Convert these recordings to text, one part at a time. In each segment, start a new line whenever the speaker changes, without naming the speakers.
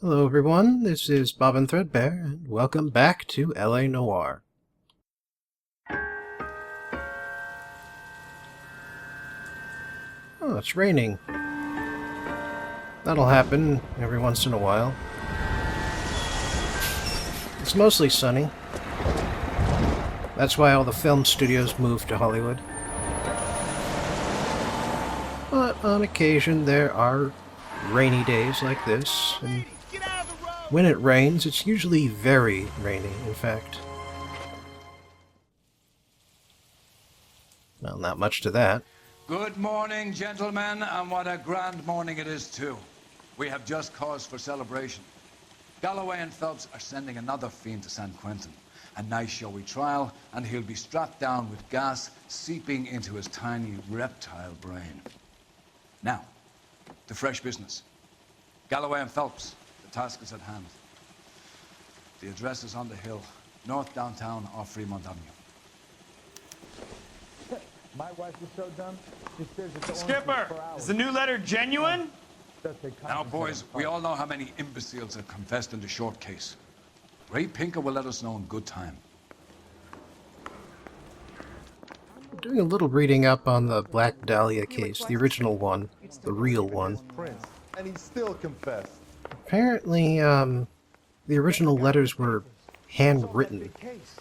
Hello everyone, this is Bobbin Threadbare, and welcome back to LA Noire. Oh, it's raining. That'll happen every once in a while. It's mostly sunny. That's why all the film studios moved to Hollywood. But on occasion there are rainy days like this, and when it rains, it's usually very rainy, in fact. Well, not much to that.
Good morning, gentlemen, and what a grand morning it is, too. We have just cause for celebration. Galloway and Phelps are sending another fiend to San Quentin. A nice showy trial, and he'll be strapped down with gas seeping into his tiny reptile brain. Now, to fresh business. Galloway and Phelps, the task is at hand. The address is on the hill, north downtown off Fremont Avenue.
My wife is so dumb, she stares at the
Skipper, is the new letter genuine?
Now, boys, we all know how many imbeciles have confessed in the short case. Ray Pinker will let us know in good time.
Doing a little reading up on the Black Dahlia case, the original one, the real one.
And he still confessed.
Apparently, the original letters were handwritten,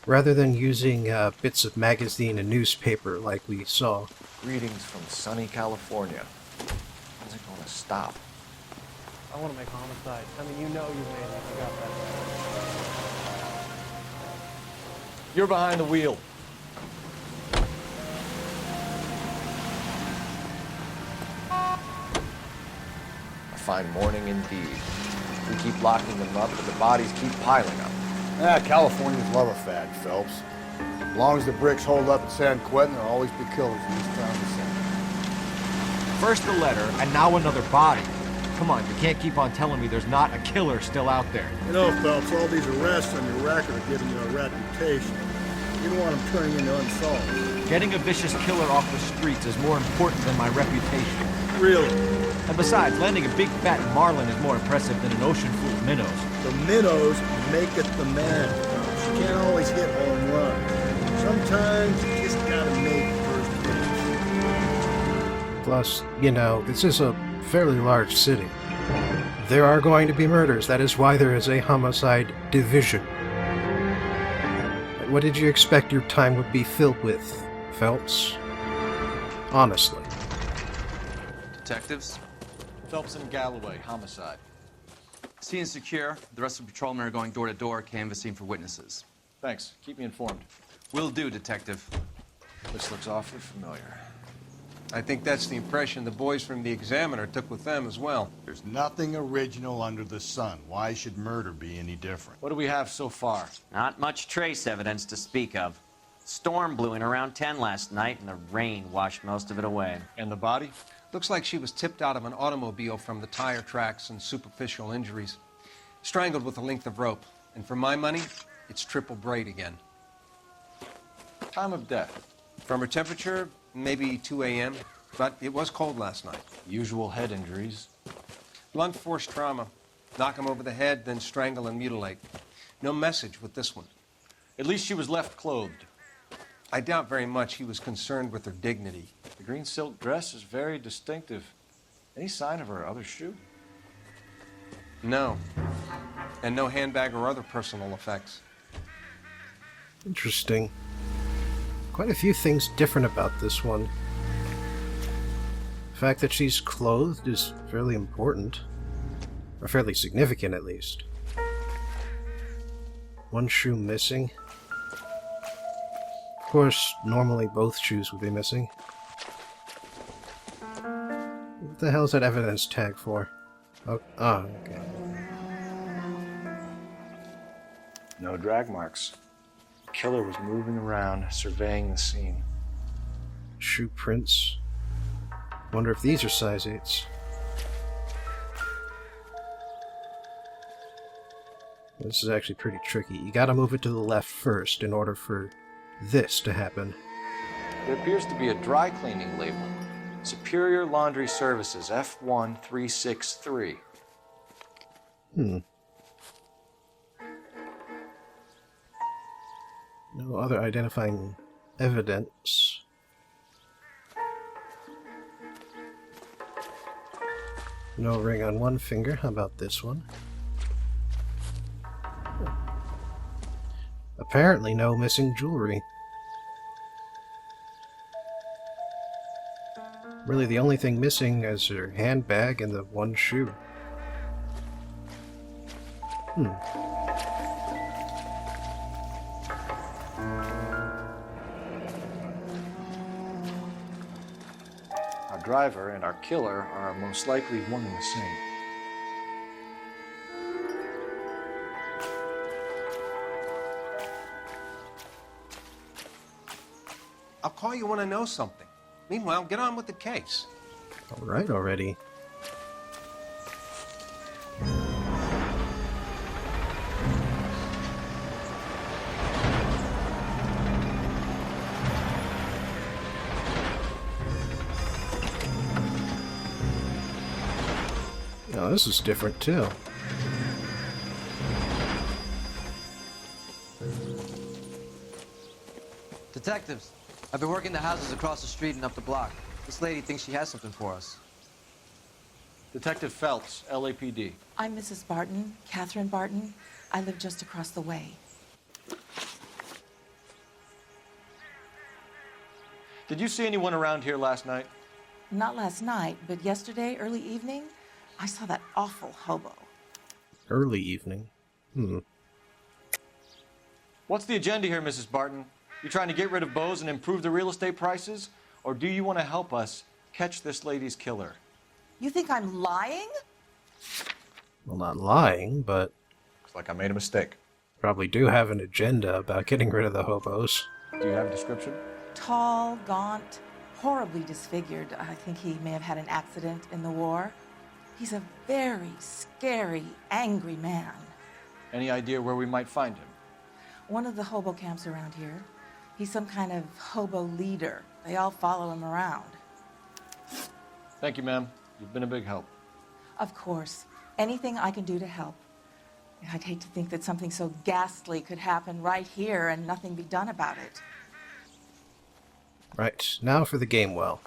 rather than using bits of magazine and newspaper like we saw.
Greetings from sunny California. When's it gonna stop?
I want to make homicide. I mean, you know you made it. You got that.
You're behind the wheel. A fine morning indeed. We keep locking them up, but the bodies keep piling up.
Californians love a fad, Phelps. As long as the bricks hold up at San Quentin, there'll always be killers in this town to send.
First the letter, and now another body. Come on, you can't keep on telling me there's not a killer still out there.
You know, Phelps, all these arrests on your record are giving you a reputation. You don't want them turning into unsolved.
Getting a vicious killer off the streets is more important than my reputation.
Really?
And besides, landing a big fat marlin is more impressive than an ocean full of minnows.
The minnows make it the man. You can't always hit home runs. Sometimes you just gotta make first base.
Plus, you know, this is a fairly large city. There are going to be murders. That is why there is a homicide division. What did you expect your time would be filled with, Phelps? Honestly.
Detectives?
Phelps and Galloway, homicide.
Scene secure. The rest of the patrolmen are going door to door, canvassing for witnesses.
Thanks. Keep me informed.
Will do, Detective.
This looks awfully familiar.
I think that's the impression the boys from the Examiner took with them as well.
There's nothing original under the sun. Why should murder be any different?
What do we have so far?
Not much trace evidence to speak of. Storm blew in around 10 last night, and the rain washed most of it away.
And the body?
Looks like she was tipped out of an automobile from the tire tracks and superficial injuries. Strangled with a length of rope. And for my money, it's triple braid again.
Time of death?
From her temperature, maybe 2 a.m., but it was cold last night.
Usual head injuries?
Blunt force trauma. Knock him over the head, then strangle and mutilate. No message with this one.
At least she was left clothed.
I doubt very much he was concerned with her dignity.
The green silk dress is very distinctive. Any sign of her other shoe?
No. And no handbag or other personal effects.
Interesting. Quite a few things different about this one. The fact that she's clothed is fairly important. Or fairly significant, at least. One shoe missing. Of course, normally both shoes would be missing. What the hell is that evidence tag for? Oh, okay.
No drag marks. The killer was moving around, surveying the scene.
Shoe prints. Wonder if these are size 8s. This is actually pretty tricky. You gotta move it to the left first in order for this to happen.
There appears to be a dry cleaning label. Superior Laundry Services, F1363.
No other identifying evidence. No ring on one finger. How about this one? Apparently no missing jewelry. Really, the only thing missing is her handbag and the one shoe.
Our driver and our killer are most likely one and the same.
I'll call you when I know something. Meanwhile, get on with the case.
Alright already. Oh, this is different too.
Detectives, I've been working the houses across the street and up the block. This lady thinks she has something for us.
Detective Phelps, LAPD.
I'm Mrs. Barton, Catherine Barton. I live just across the way.
Did you see anyone around here last night?
Not last night, but yesterday, early evening, I saw that awful hobo.
Early evening.
What's the agenda here, Mrs. Barton? You trying to get rid of Bose and improve the real estate prices? Or do you want to help us catch this lady's killer?
You think I'm lying?
Well, not lying, but...
Looks like I made a mistake.
Probably do have an agenda about getting rid of the hobos.
Do you have a description?
Tall, gaunt, horribly disfigured. I think he may have had an accident in the war. He's a very scary, angry man.
Any idea where we might find him?
One of the hobo camps around here. He's some kind of hobo leader. They all follow him around.
Thank you, ma'am. You've been a big help.
Of course. Anything I can do to help. I'd hate to think that something so ghastly could happen right here and nothing be done about it.
Right, now for the game well.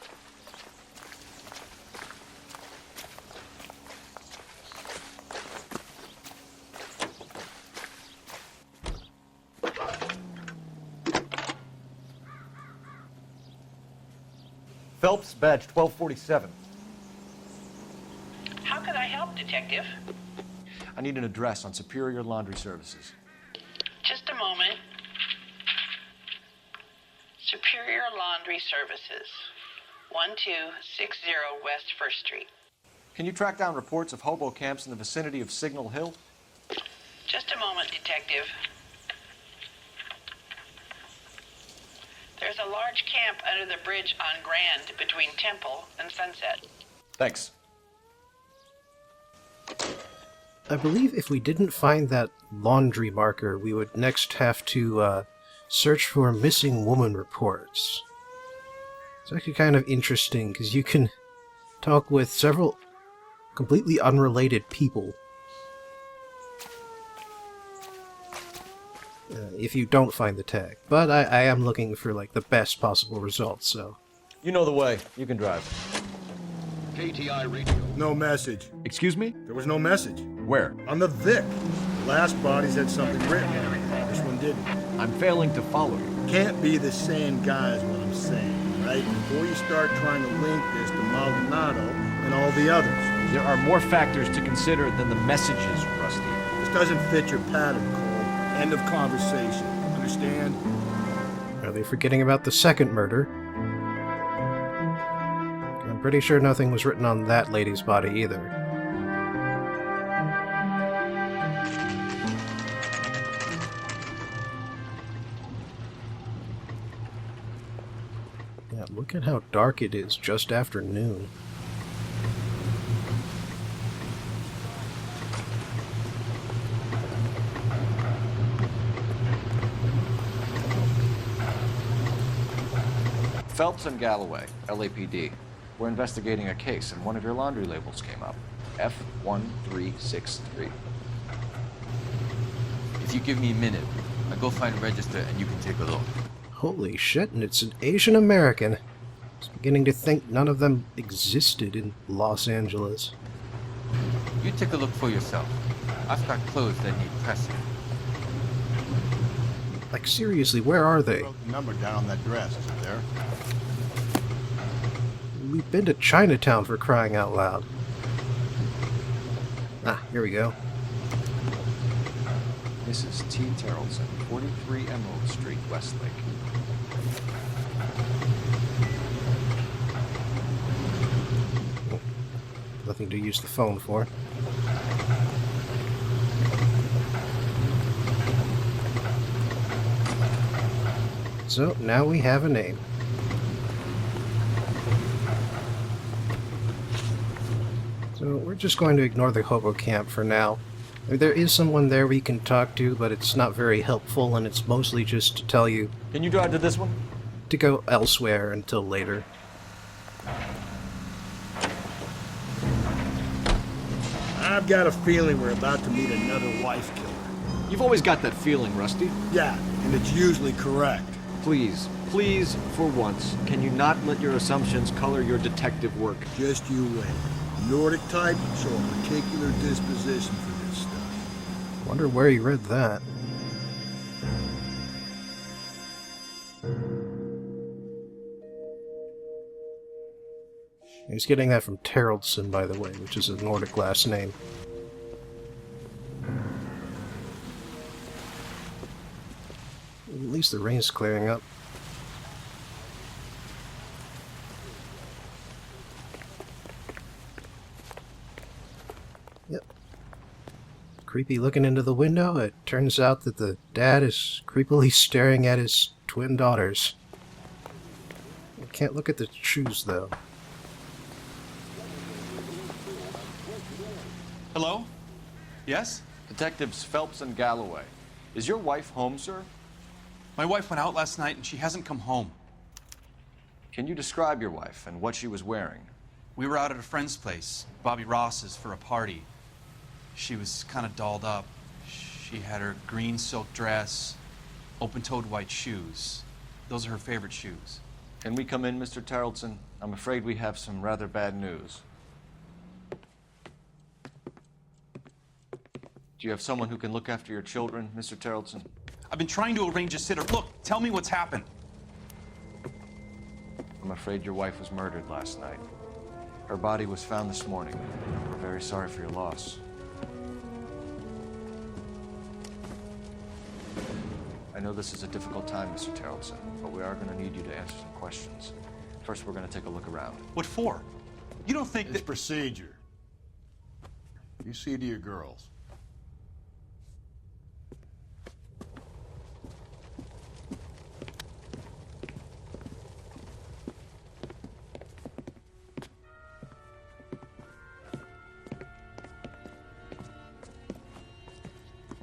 Phelps, badge 1247.
How can I help, Detective?
I need an address on Superior Laundry Services.
Just a moment. Superior Laundry Services, 1260 West 1st Street.
Can you track down reports of hobo camps in the vicinity of Signal Hill?
Just a moment, Detective. There's a large camp under the bridge on Grand between Temple and Sunset.
Thanks.
I believe if we didn't find that laundry marker, we would next have to search for missing woman reports. It's actually kind of interesting, because you can talk with several completely unrelated people if you don't find the tag. But I am looking for, like, the best possible results, so...
You know the way. You can drive.
KTI radio. No message.
Excuse me?
There was no message.
Where?
On the Vic. The last bodies had something written on it. This one didn't.
I'm failing to follow you.
Can't be the same guy is what I'm saying, right? Before you start trying to link this to Maldonado and all the others.
There are more factors to consider than the messages, Rusty.
This doesn't fit your pattern, Cole. End of conversation. Understand?
Are they forgetting about the second murder? I'm pretty sure nothing was written on that lady's body either. Yeah, look at how dark it is just after noon.
Phelps and Galloway, LAPD. We're investigating a case, and one of your laundry labels came up. F1363.
If you give me a minute,
Now go find a register and you can take a look.
Holy shit, and it's an Asian American. I was beginning to think none of them existed in Los Angeles.
You take a look for yourself. I've got clothes that need pressing.
Like, seriously, where are they?
Wrote the number down on that dress, is it there?
We've been to Chinatown, for crying out loud. Ah, here we go.
Mrs. T. Terrellson, 43 Emerald Street, Westlake.
Oh, nothing to use the phone for. So, now we have a name. So, we're just going to ignore the hobo camp for now. There is someone there we can talk to, but it's not very helpful, and it's mostly just to tell you...
Can you drive to this one?
...to go elsewhere until later.
I've got a feeling we're about to meet another wife killer.
You've always got that feeling, Rusty.
Yeah, and it's usually correct.
Please, please, for once, can you not let your assumptions color your detective work?
Just you wait. Nordic type show a particular disposition for this stuff.
Wonder where he read that. He's getting that from Terrellson, by the way, which is a Nordic last name. At least the rain's clearing up. Yep. Creepy looking into the window. It turns out that the dad is creepily staring at his twin daughters. You can't look at the shoes, though.
Hello? Yes?
Detectives Phelps and Galloway. Is your wife home, sir?
My wife went out last night and she hasn't come home.
Can you describe your wife and what she was wearing?
We were out at a friend's place, Bobby Ross's, for a party. She was kind of dolled up. She had her green silk dress, open-toed white shoes. Those are her favorite shoes.
Can we come in, Mr. Terrellson? I'm afraid we have some rather bad news. Do you have someone who can look after your children, Mr. Terrellson?
I've been trying to arrange a sitter. Look, tell me what's happened.
I'm afraid your wife was murdered last night. Her body was found this morning. We're very sorry for your loss. I know this is a difficult time, Mr. Terrellson, but we are going to need you to answer some questions. First, we're going to take a look around.
What for? You don't think
It's procedure. You see to your girls.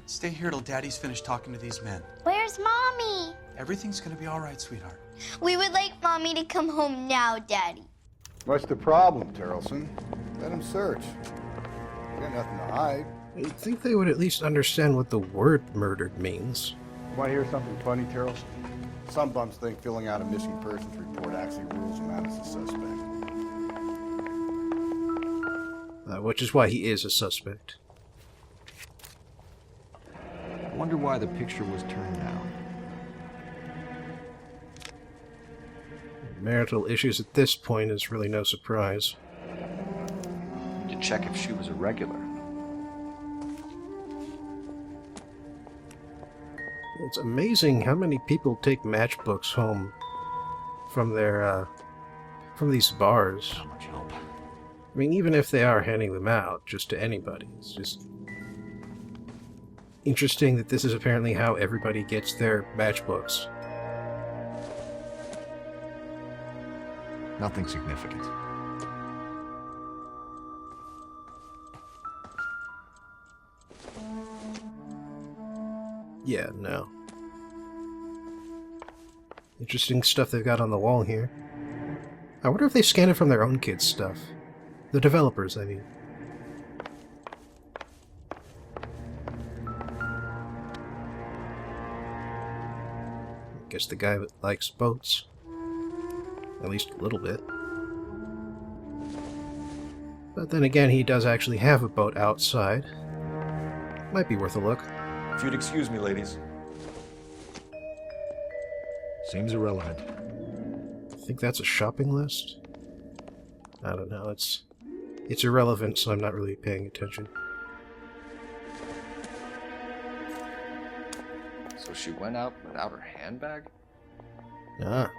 Stay here till Daddy's finished talking to these men.
Where's Mommy?
Everything's gonna be all right, sweetheart.
We would like Mommy to come home now, Daddy.
What's the problem, Terrellson? Let him search. You got nothing to hide.
You'd think they would at least understand what the word murdered means.
Want to hear something funny, Terrellson? Some bums think filling out a missing persons report actually rules him out as a suspect.
Which is why he is a suspect.
I wonder why the picture was turned down.
Marital issues at this point is really no surprise.
To check if she was a regular.
It's amazing how many people take matchbooks home from their, from these bars.
How much help?
I mean, even if they are handing them out just to anybody, it's just interesting that this is apparently how everybody gets their matchbooks.
Nothing significant.
Yeah, no. Interesting stuff they've got on the wall here. I wonder if they scan it from their own kids' stuff. The developers, I mean. guess the guy that likes boats. At least a little bit. But then again, he does actually have a boat outside. Might be worth a look.
If you'd excuse me, ladies.
Seems irrelevant.
I think that's a shopping list? I don't know, it's irrelevant, so I'm not really paying attention.
So she went out without her handbag?
Ah.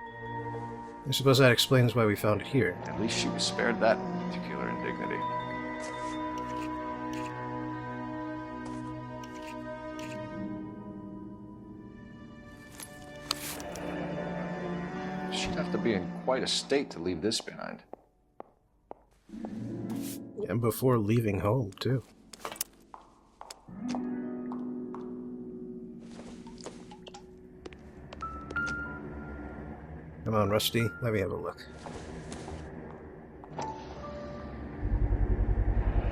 I suppose that explains why we found it here.
At least she was spared that particular indignity. She'd have to be in quite a state to leave this behind.
And before leaving home, too. Come on, Rusty. Let me have a look.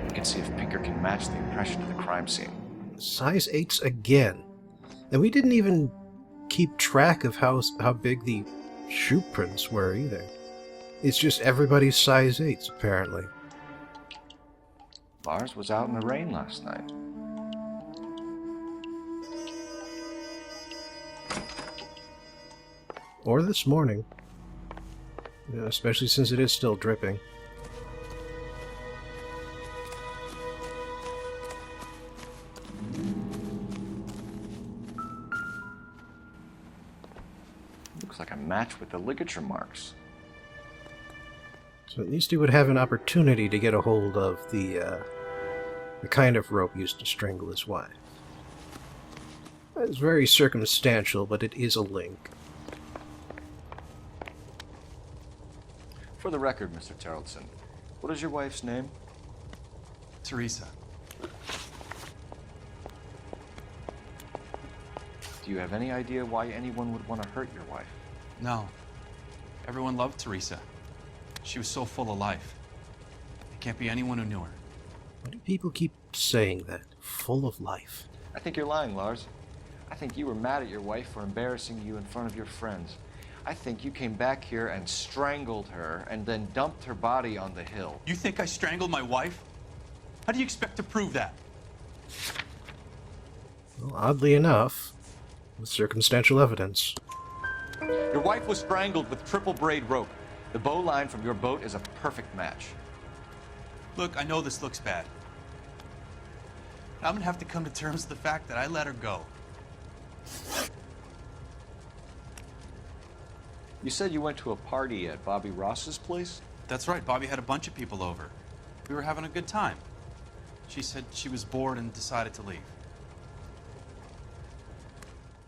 We can see if Pinker can match the impression of the crime scene.
Size 8s again. And we didn't even keep track of how big the shoe prints were, either. It's just everybody's size 8s, apparently.
Lars was out in the rain last night.
Or this morning. Yeah, especially since it is still dripping.
Looks like a match with the ligature marks.
So at least he would have an opportunity to get a hold of the kind of rope used to strangle his wife. It's very circumstantial, but it is a link.
For the record, Mr. Tarleton, what is your wife's name?
Teresa.
Do you have any idea why anyone would want to hurt your wife?
No. Everyone loved Teresa. She was so full of life. There can't be anyone who knew her.
Why do people keep saying that? Full of life.
I think you're lying, Lars. I think you were mad at your wife for embarrassing you in front of your friends. I think you came back here and strangled her and then dumped her body on the hill.
You think I strangled my wife? How do you expect to prove that?
Well, oddly enough, with circumstantial evidence.
Your wife was strangled with triple braid rope. The bow line from your boat is a perfect match.
Look, I know this looks bad. I'm gonna have to come to terms with the fact that I let her go.
You said you went to a party at Bobby Ross's place?
That's right, Bobby had a bunch of people over. We were having a good time. She said she was bored and decided to leave.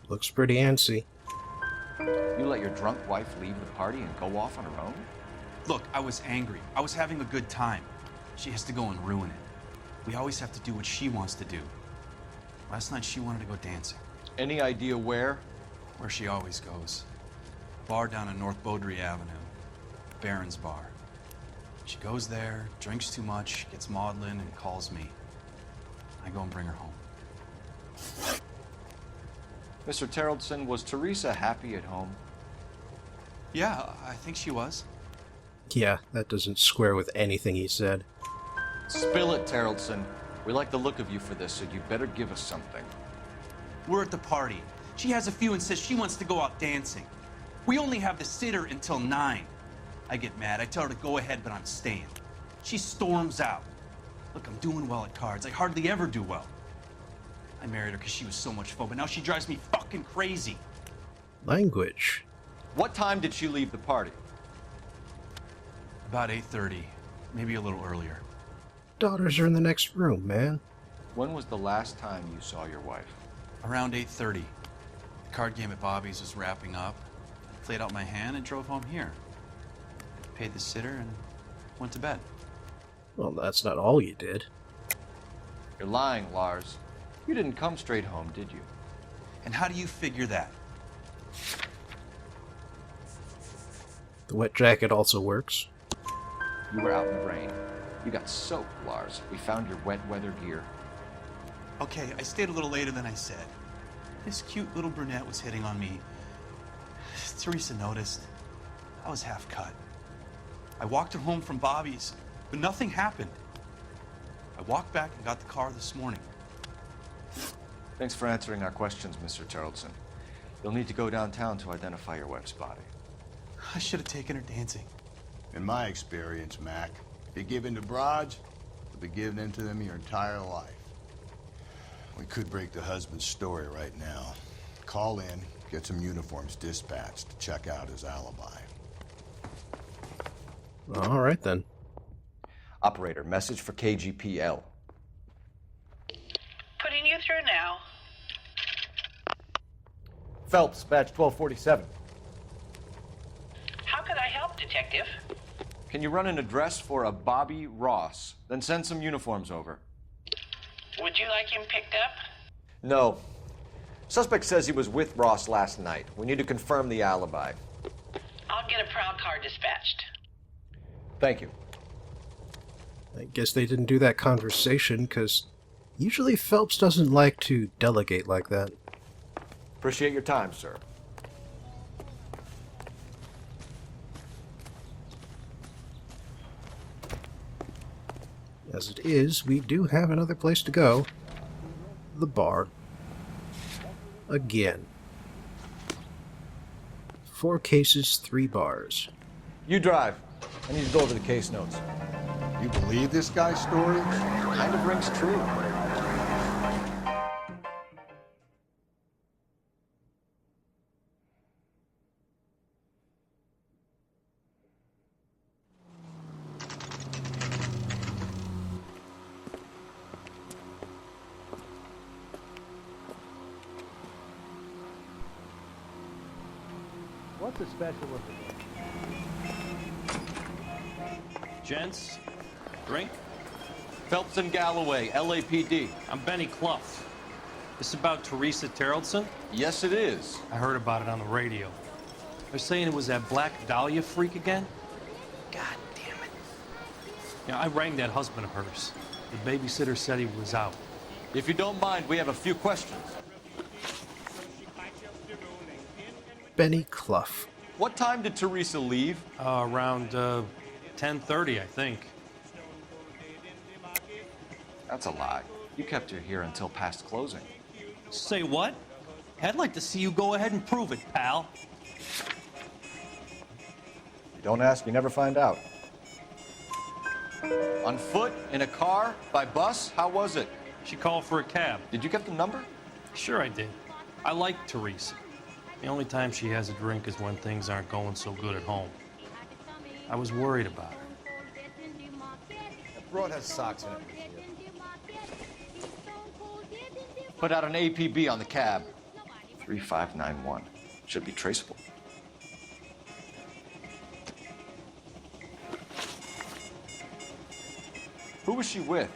Looks pretty antsy.
You let your drunk wife leave the party and go off on her own?
Look, I was angry. I was having a good time. She has to go and ruin it. We always have to do what she wants to do. Last night she wanted to go dancing.
Any idea where?
Where she always goes. Bar down on North Beaudry Avenue. Baron's Bar. She goes there, drinks too much, gets maudlin, and calls me. I go and bring her home.
Mr. Tarleton, was Teresa happy at home?
Yeah, I think she was.
Yeah, that doesn't square with anything he said.
Spill it, Tarleton. We like the look of you for this, so you better give us something.
We're at the party. She has a few and says she wants to go out dancing. We only have the sitter until 9. I get mad. I tell her to go ahead, but I'm staying. She storms out. Look, I'm doing well at cards. I hardly ever do well. I married her because she was so much fun, but now she drives me fucking crazy.
Language.
What time did she leave the party?
About 8:30, maybe a little earlier.
Daughters are in the next room, man.
When was the last time you saw your wife?
Around 8:30. The card game at Bobby's was wrapping up. I played out my hand and drove home here. Paid the sitter and went to bed.
Well, that's not all you did.
You're lying, Lars. You didn't come straight home, did you?
And how do you figure that?
The wet jacket also works.
You were out in the rain. You got soaked, Lars. We found your wet weather gear.
Okay, I stayed a little later than I said. This cute little brunette was hitting on me. Teresa noticed. I was half cut. I walked her home from Bobby's, but nothing happened. I walked back and got the car this morning.
Thanks for answering our questions, Mr. Charlton. You'll need to go downtown to identify your wife's body.
I should have taken her dancing.
In my experience, Mac, if you give in to broads, you'll be giving in to them your entire life. We could break the husband's story right now. Call in, get some uniforms dispatched to check out his alibi.
All right, then.
Operator, message for KGPL.
Putting you through now.
Phelps, badge 1247.
How could I help, Detective?
Can you run an address for a Bobby Ross, then send some uniforms over?
Would you like him picked up?
No. Suspect says he was with Ross last night. We need to confirm the alibi.
I'll get a prowl car dispatched.
Thank you.
I guess they didn't do that conversation, because usually Phelps doesn't like to delegate like that.
Appreciate your time, sir.
As it is, we do have another place to go. The bar. Again. 4 cases, 3 bars.
You drive. I need to go over the case notes.
You believe this guy's story?
Kind of rings true.
What's a special of it?
Gents, drink?
Phelps and Galloway, LAPD.
I'm Benny Clough. This about Teresa Terrellson?
Yes, it is.
I heard about it on the radio. They're saying it was that Black Dahlia freak again? God damn it. Yeah, I rang that husband of hers. The babysitter said he was out.
If you don't mind, we have a few questions.
Benny Clough.
What time did Teresa leave?
Around 10:30, I think.
That's a lie. You kept her here until past closing.
Say what? I'd like to see you go ahead and prove it, pal.
You don't ask, you never find out.
On foot? In a car? By bus? How was it?
She called for a cab.
Did you get the number?
Sure I did. I like Teresa. The only time she has a drink is when things aren't going so good at home. I was worried about her.
That broad has socks in it.
Put out an APB on the cab. 3591. Should be traceable. Who was she with?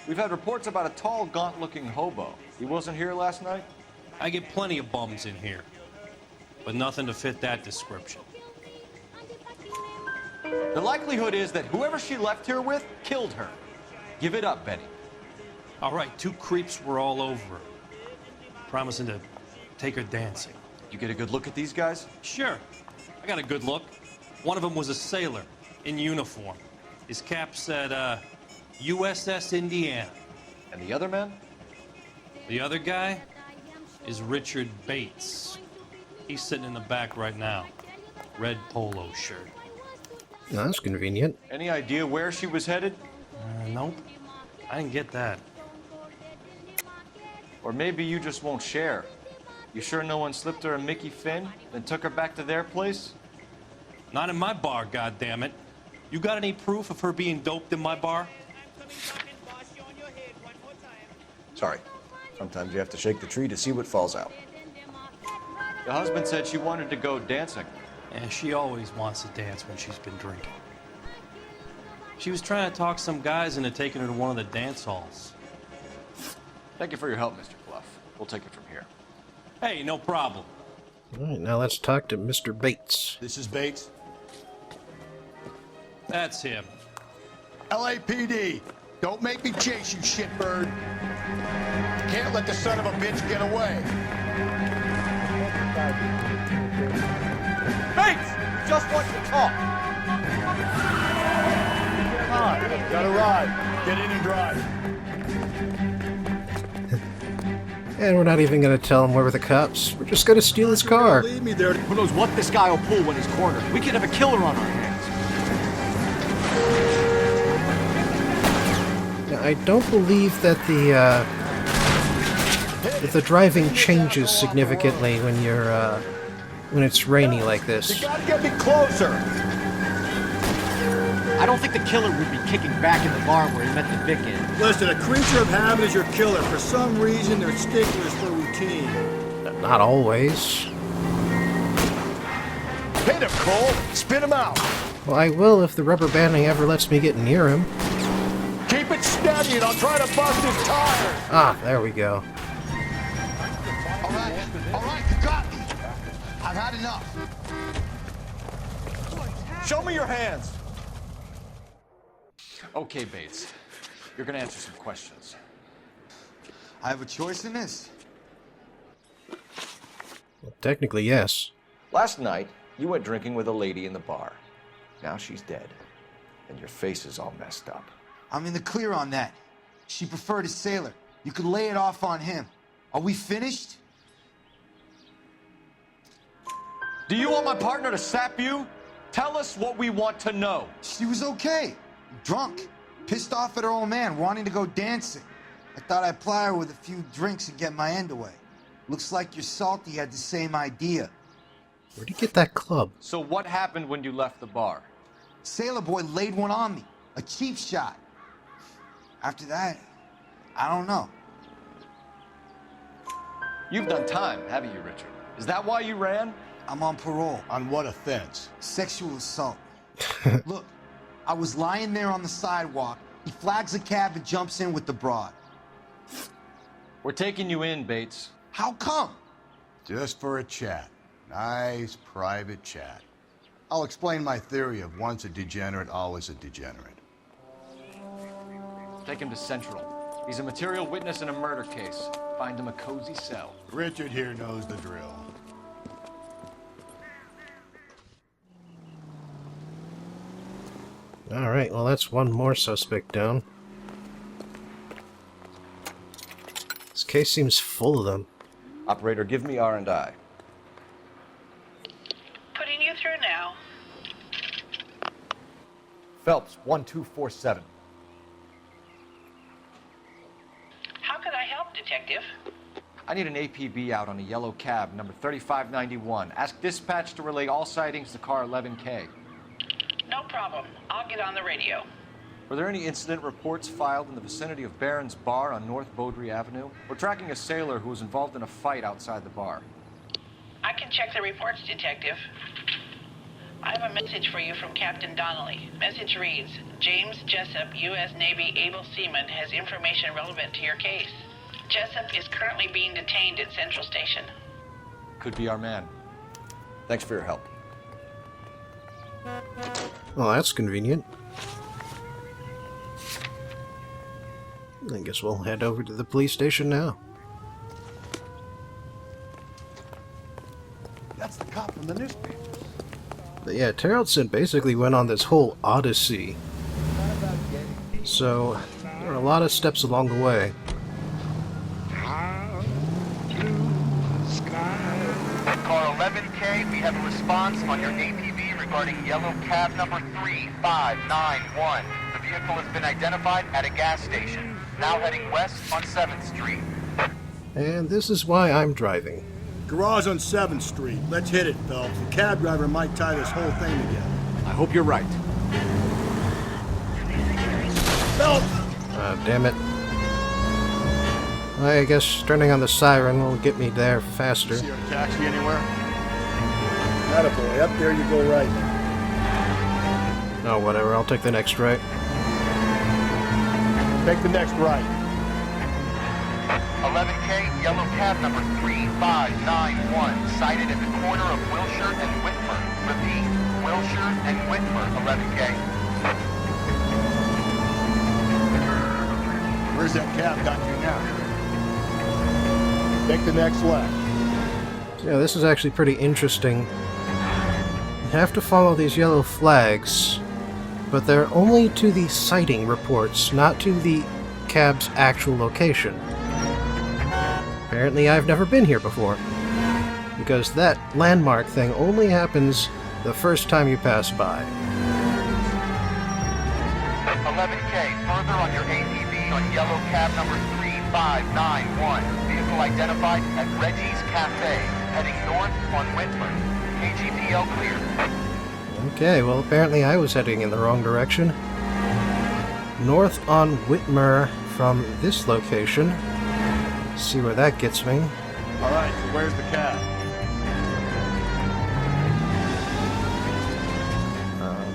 We've had reports about a tall, gaunt-looking hobo. He wasn't here last night?
I get plenty of bums in here, but nothing to fit that description.
The likelihood is that whoever she left here with killed her. Give it up, Benny.
All right, 2 creeps were all over her, promising to take her dancing.
You get a good look at these guys?
Sure. I got a good look. One of them was a sailor in uniform. His cap said, USS Indiana.
And the other man?
The other guy is Richard Bates. He's sitting in the back right now. Red polo shirt.
No, that's convenient.
Any idea where she was headed?
Nope. I didn't get that.
Or maybe you just won't share. You sure no one slipped her a Mickey Finn, then took her back to their place?
Not in my bar, goddammit. You got any proof of her being doped in my bar?
Sorry. Sometimes you have to shake the tree to see what falls out.
The husband said she wanted to go dancing.
And she always wants to dance when she's been drinking. She was trying to talk some guys into taking her to one of the dance halls.
Thank you for your help, Mr. Clough. We'll take it from here.
Hey, no problem.
All right, now let's talk to Mr. Bates.
This is Bates.
That's him.
LAPD, don't make me chase you, shitbird. Can't let the son of a bitch get away.
Bates! We just want to talk.
Hi, got a ride. Get in and drive.
And we're not even going to tell him we're the cops. We're just going to steal his car.
Leave me there.
Who knows what this guy will pull when he's cornered? We could have a killer on our hands.
Now, I don't believe that the driving changes significantly when you're when it's rainy like this.
You gotta get me closer.
I don't think the killer would be kicking back in the barn where he met the Vic in.
Listen, a creature of habit is your killer. For some reason, they're sticklers for routine.
Not always.
Hit him, Cole. Spit him out.
Well, I will if the rubber banding ever lets me get near him.
Keep it steady and I'll try to bust his tires.
Ah, there we go.
All right, you got me. I've had enough.
Show me your hands.
Okay, Bates. You're gonna answer some questions.
I have a choice in this.
Well, technically, yes.
Last night, you went drinking with a lady in the bar. Now she's dead, and your face is all messed up.
I'm in the clear on that. She preferred a sailor. You could lay it off on him. Are we finished?
Do you want my partner to sap you? Tell us what we want to know.
She was okay. Drunk. Pissed off at her old man, wanting to go dancing. I thought I'd ply her with a few drinks and get my end away. Looks like your Salty had the same idea.
Where'd you get that club?
So what happened when you left the bar?
Sailor boy laid one on me. A cheap shot. After that, I don't know.
You've done time, haven't you, Richard? Is that why you ran?
I'm on parole.
On what offense?
Sexual assault. Look, I was lying there on the sidewalk. He flags a cab and jumps in with the broad.
We're taking you in, Bates.
How come?
Just for a chat. Nice private chat. I'll explain my theory of once a degenerate, always a degenerate.
Take him to Central. He's a material witness in a murder case. Find him a cozy cell.
Richard here knows the drill.
Alright, well that's one more suspect down. This case seems full of them.
Operator, give me R&I.
Putting you through now.
Phelps, 1247.
How could I help, Detective?
I need an APB out on a yellow cab, number 3591. Ask dispatch to relay all sightings to car 11K.
No problem. I'll get on the radio.
Were there any incident reports filed in the vicinity of Barron's Bar on North Beaudry Avenue? We're tracking a sailor who was involved in a fight outside the bar.
I can check the reports, Detective. I have a message for you from Captain Donnelly. Message reads, James Jessup, U.S. Navy able seaman, has information relevant to your case. Jessup is currently being detained at Central Station.
Could be our man.
Thanks for your help.
Well, that's convenient. I guess we'll head over to the police station now.
That's the cop from the newspaper.
But yeah, Tarleton basically went on this whole odyssey. So, there are a lot of steps along the way.
Car 11K, we have a response on your APB regarding yellow cab number 3591. The vehicle has been identified at a gas station, now heading west on 7th Street.
And this is why I'm driving.
Garage on 7th Street. Let's hit it, Phelps. The cab driver might tie this whole thing together.
I hope you're right.
Phelps!
Damn it. I guess turning on the siren will get me there faster.
See a taxi anywhere?
Attaboy, up there you go right.
Oh, whatever, I'll take the next right.
Take the next right.
11K, yellow cab number 3591, sighted at the corner of Wilshire and Whitmer. Repeat, Wilshire and Whitmer, 11K.
Where's that cab got you now? Take the next left.
Yeah, this is actually pretty interesting. You have to follow these yellow flags, but they're only to the sighting reports, not to the cab's actual location. Apparently I've never been here before, because that landmark thing only happens the first time you pass by.
11K, further on your ATV on yellow cab number 3591. Vehicle identified at Reggie's Cafe, heading north on Whitmer. KGPL clear.
Okay, well apparently I was heading in the wrong direction. North on Whitmer from this location. See where that gets me.
Alright, so where's the cab?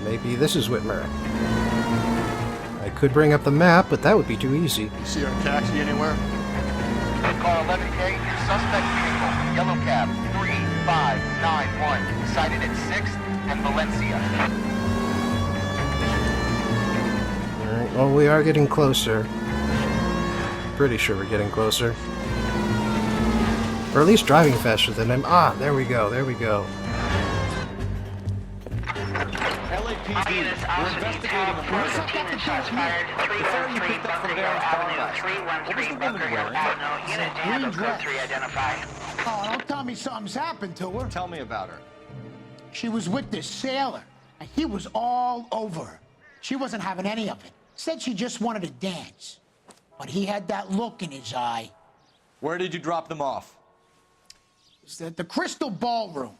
Maybe this is Whitmer. I could bring up the map, but that would be too easy.
You see our taxi anywhere?
Car 11K, your suspect vehicle, yellow cab 3591, sighted at 6th and Valencia.
Alright, well we are getting closer. Pretty sure we're getting closer. Or at least driving faster than him. Ah, there we go, there we go.
LAPD, we're investigating a murder. The ferry you picked up from Veron's bar last night. What was the woman wearing?
Green dress. Oh, don't tell me something's happened to her.
Tell me about her.
She was with this sailor, and he was all over her. She wasn't having any of it. Said she just wanted to dance. But he had that look in his eye.
Where did you drop them off?
It's at the Crystal Ballroom.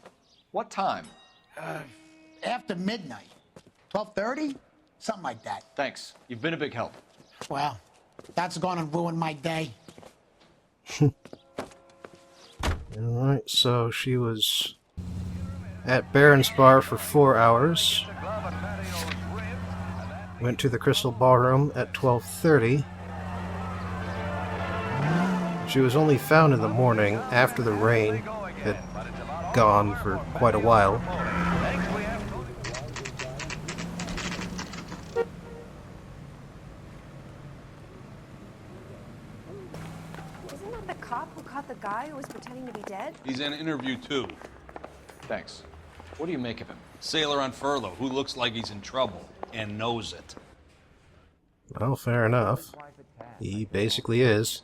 What time?
After midnight. 12:30? Something like that.
Thanks. You've been a big help.
Well, that's gonna ruin my day.
Alright, so she was at Baron's bar for 4 hours. Went to the Crystal Ballroom at 12:30. She was only found in the morning after the rain had gone for quite a while.
Isn't that the cop who caught the guy who was pretending to be dead?
He's in interview too.
Thanks. What do you make of him?
Sailor on furlough who looks like he's in trouble and knows it.
Well, fair enough. He basically is.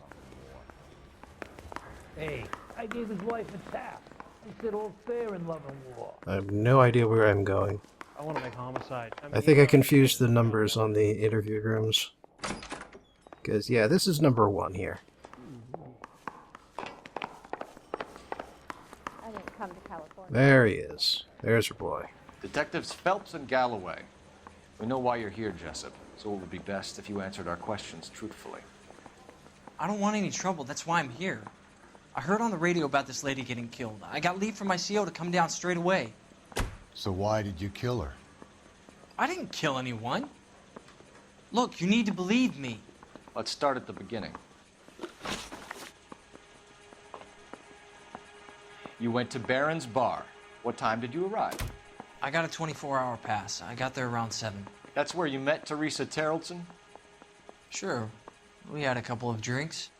Hey, I gave his wife a tap. I said all fair in love and war.
I have no idea where I'm going.
I want to make homicide.
I think I confused the numbers on the interview rooms. Because, yeah, this is number 1 here.
I didn't come to California.
There he is. There's your boy.
Detectives Phelps and Galloway. We know why you're here, Jessup, so it would be best if you answered our questions truthfully.
I don't want any trouble. That's why I'm here. I heard on the radio about this lady getting killed. I got leave from my CO to come down straight away.
So why did you kill her?
I didn't kill anyone. Look, you need to believe me.
Let's start at the beginning. You went to Baron's bar. What time did you arrive?
I got a 24-hour pass. I got there around 7.
That's where you met Teresa Terrellson?
Sure. We had a couple of drinks.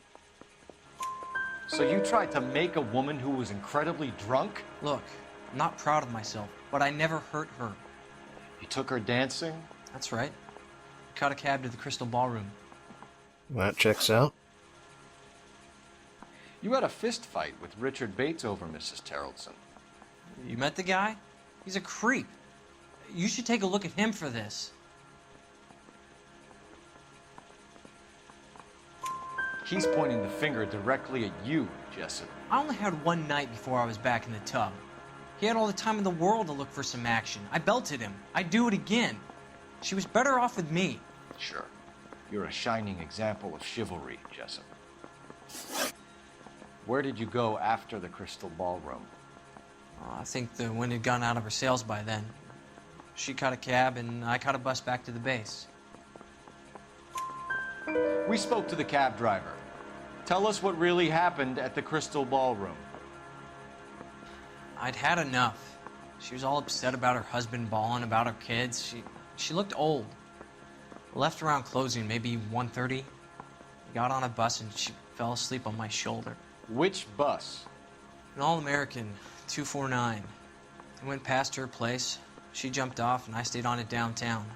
So you tried to make a woman who was incredibly drunk?
Look, I'm not proud of myself, but I never hurt her.
You took her dancing?
That's right. Caught a cab to the Crystal Ballroom.
That checks out.
You had a fist fight with Richard Bates over Mrs. Terrellson.
You met the guy? He's a creep. You should take a look at him for this.
He's pointing the finger directly at you, Jessup.
I only had one night before I was back in the tub. He had all the time in the world to look for some action. I belted him. I'd do it again. She was better off with me.
Sure. You're a shining example of chivalry, Jessup. Where did you go after the Crystal Ballroom?
I think the wind had gone out of her sails by then. She caught a cab, and I caught a bus back to the base.
We spoke to the cab driver. Tell us what really happened at the Crystal Ballroom.
I'd had enough. She was all upset about her husband bawling about her kids. She looked old. Left around closing, maybe 1:30. Got on a bus and she fell asleep on my shoulder.
Which bus?
An All-American 249. I went past her place. She jumped off, and I stayed on it downtown.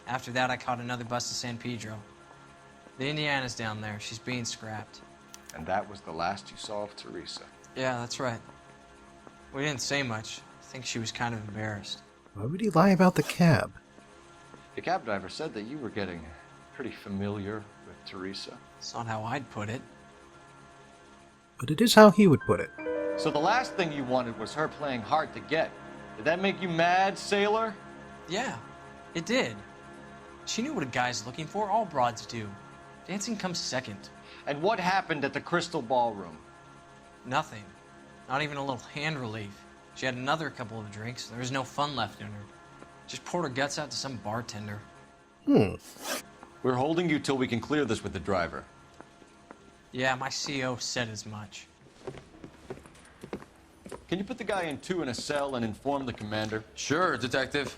After that, I caught another bus to San Pedro. The Indiana's down there. She's being scrapped.
And that was the last you saw of Teresa.
Yeah, that's right. We didn't say much. I think she was kind of embarrassed.
Why would he lie about the cab?
The cab driver said that you were getting pretty familiar with Teresa.
It's not how I'd put it.
But it is how he would put it.
So the last thing you wanted was her playing hard to get. Did that make you mad, sailor?
Yeah, it did. She knew what a guy's looking for. All broads do. Dancing comes second.
And what happened at the Crystal Ballroom?
Nothing. Not even a little hand relief. She had another couple of drinks. There was no fun left in her. Just poured her guts out to some bartender.
We're holding you till we can clear this with the driver.
Yeah, my CO said as much.
Can you put the guy in two in a cell and inform the commander?
Sure, Detective.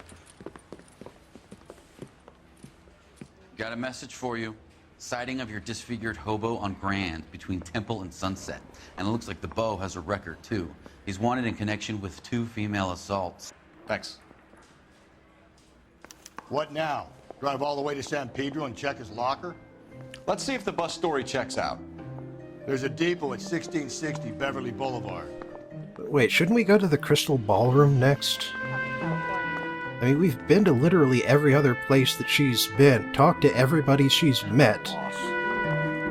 Got a message for you. Sighting of your disfigured hobo on Grand between Temple and Sunset. And it looks like the Beau has a record, too. He's wanted in connection with 2 female assaults.
Thanks.
What now? Drive all the way to San Pedro and check his locker?
Let's see if the bus story checks out.
There's a depot at 1660 Beverly Boulevard.
Wait, shouldn't we go to the Crystal Ballroom next? I mean, we've been to literally every other place that she's been, talked to everybody she's met.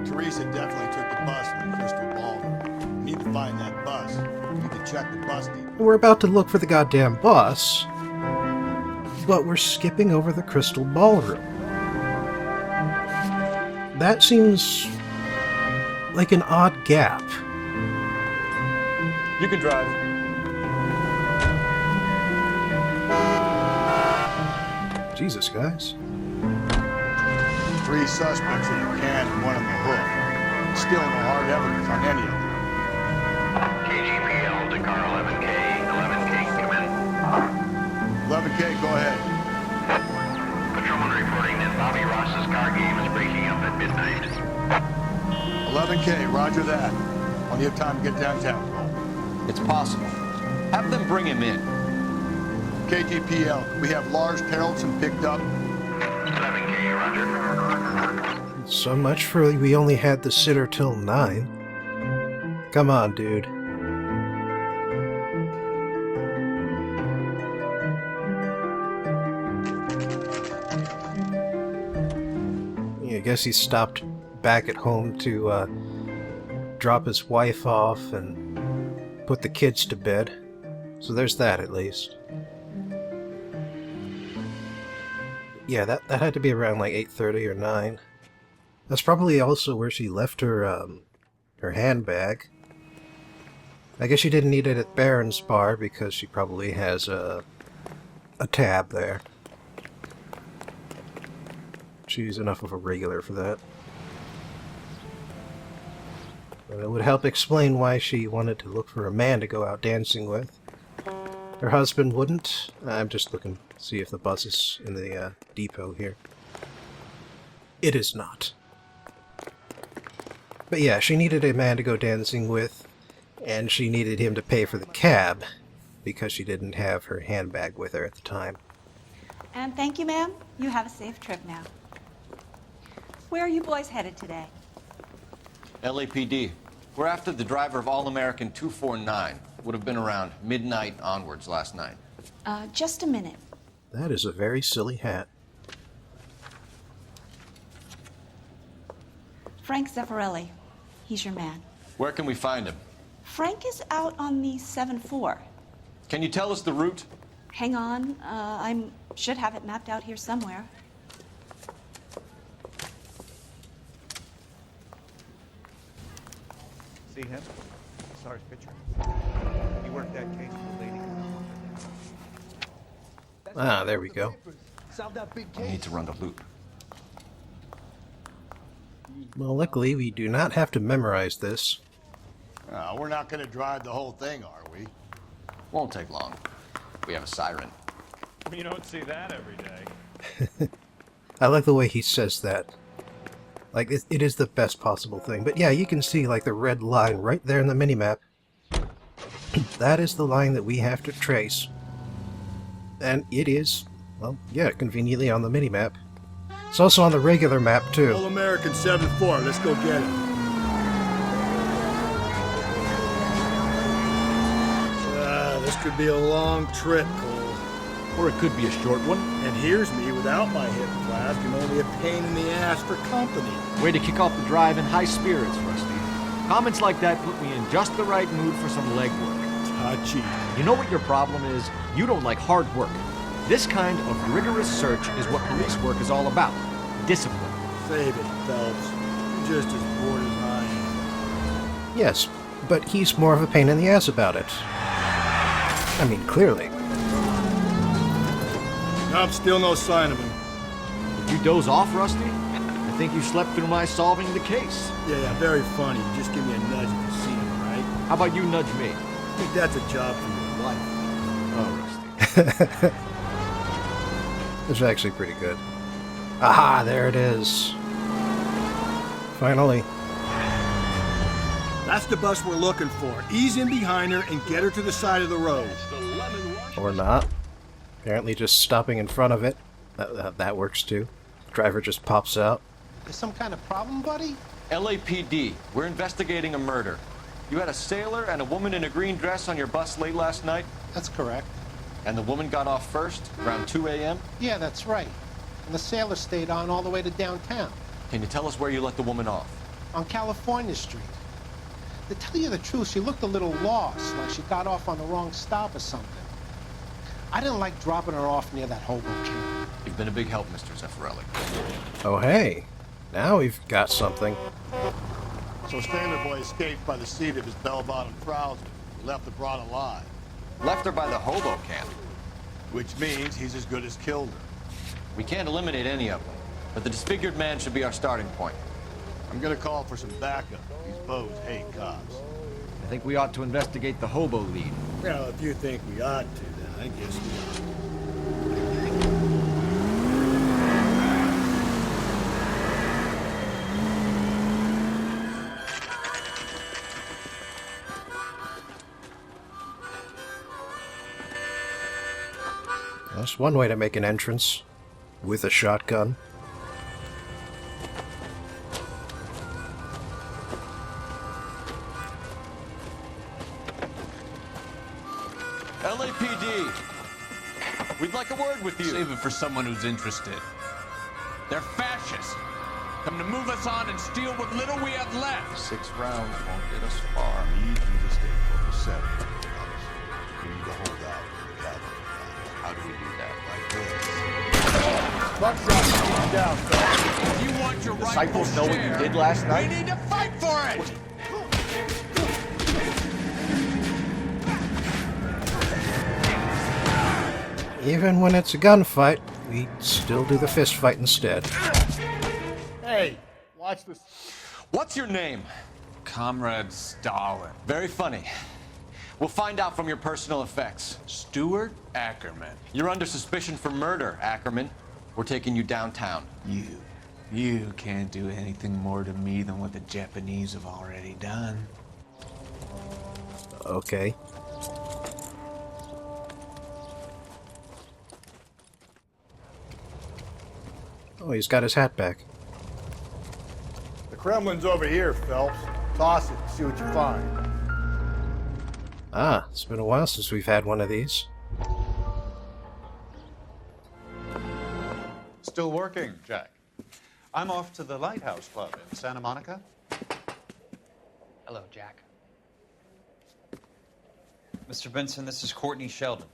Teresa definitely took the bus from the Crystal Ballroom. We need to find that bus. We need to check the bus depot.
We're about to look for the goddamn bus, but we're skipping over the Crystal Ballroom. That seems like an odd gap.
You can drive.
Jesus, guys.
3 suspects in the can and 1 on the hook. Still no hard evidence on any of them.
KGPL to car 11K. 11K, come in.
11K, go ahead.
Patrolman reporting that Bobby Ross's car game is breaking up at midnight.
11K, roger that. Plenty of time to get downtown, Cole.
It's possible. Have them bring him in.
KTPL, we have Lars Carrollson picked up.
11K, roger.
So much for we only had the sitter till 9. Come on, dude. Yeah, I guess he stopped back at home to drop his wife off and put the kids to bed. So there's that, at least. Yeah, that had to be around like 8:30 or 9. That's probably also where she left her her handbag. I guess she didn't need it at Baron's bar because she probably has a tab there. She's enough of a regular for that. And it would help explain why she wanted to look for a man to go out dancing with. Her husband wouldn't. I'm just looking to see if the bus is in the depot here. It is not. But yeah, she needed a man to go dancing with, and she needed him to pay for the cab, because she didn't have her handbag with her at the time.
And thank you, ma'am. You have a safe trip now. Where are you boys headed today?
LAPD. We're after the driver of All-American 249. Would have been around midnight onwards last night.
Just a minute.
That is a very silly hat.
Frank Zeffirelli. He's your man.
Where can we find him?
Frank is out on the 7-4.
Can you tell us the route?
Hang on. I should have it mapped out here somewhere.
See him? Saw his picture. He worked that case for the lady.
Ah, there we go.
I need to run the loop.
Well, luckily, we do not have to memorize this.
We're not going to drive the whole thing, are we?
Won't take long. We have a siren.
You don't see that every day.
I like the way he says that. Like, it is the best possible thing. But yeah, you can see, like, the red line right there in the minimap. That is the line that we have to trace. And it is, well, yeah, conveniently on the minimap. It's also on the regular map, too.
All American 7-4, let's go get him. This could be a long trip, Cole.
Or it could be a short one.
And here's me without my hip flask and only a pain in the ass for company.
Way to kick off the drive in high spirits, Rusty. Comments like that put me in just the right mood for some legwork.
Touchy.
You know what your problem is? You don't like hard work. This kind of rigorous search is what police work is all about. Discipline.
Save it, Phelps. You're just as bored as I am.
Yes, but he's more of a pain in the ass about it. I mean, clearly.
Nope, still no sign of him.
Did you doze off, Rusty? I think you slept through my solving the case.
Yeah, very funny. Just give me a nudge if you see him, all right?
How about you nudge me?
I think that's a job for your wife.
Oh, Rusty.
It's actually pretty good. Aha, there it is. Finally.
That's the bus we're looking for. Ease in behind her and get her to the side of the road.
Or not. Apparently just stopping in front of it. That works too. Driver just pops out.
There's some kind of problem, buddy?
LAPD, we're investigating a murder. You had a sailor and a woman in a green dress on your bus late last night?
That's correct.
And the woman got off first, around 2 a.m.?
Yeah, that's right. And the sailor stayed on all the way to downtown.
Can you tell us where you let the woman off?
On California Street. To tell you the truth, she looked a little lost, like she got off on the wrong stop or something. I didn't like dropping her off near that hobo camp.
You've been a big help, Mr. Zeffirelli.
Oh, hey. Now we've got something.
So Standard Boy escaped by the seat of his bell-bottom trousers. He left the broad alive.
Left her by the hobo camp.
Which means he's as good as killed her.
We can't eliminate any of them, but the disfigured man should be our starting point.
I'm gonna call for some backup. These bows hate cops.
I think we ought to investigate the hobo lead.
Well, if you think we ought to, then I guess we
ought. That's one way to make an entrance. With a shotgun.
LAPD, we'd like a word with you.
Save it for someone who's interested. They're fascists. Come to move us on and steal what little we have left.
6 rounds won't get us far. I need you to stay focused. We need to hold out for the cavalry. How do we do that? Like this.
Buckshot, down, Phelps.
You want your
Disciples
rightful
know what
share.
you did last night?
We need to fight for it!
Even when it's a gunfight, we still do the fist fight instead.
Hey, watch this.
What's your name?
Comrade Stalin.
Very funny. We'll find out from your personal effects.
Stuart Ackerman.
You're under suspicion for murder, Ackerman. We're taking you downtown.
You can't do anything more to me than what the Japanese have already done.
Okay. Oh, he's got his hat back.
The Kremlin's over here, Phelps. Toss it, see what you find.
Ah, it's been a while since we've had one of these.
Still working, Jack. I'm off to the Lighthouse Club in Santa Monica.
Hello, Jack. Mr. Benson, this is Courtney Sheldon.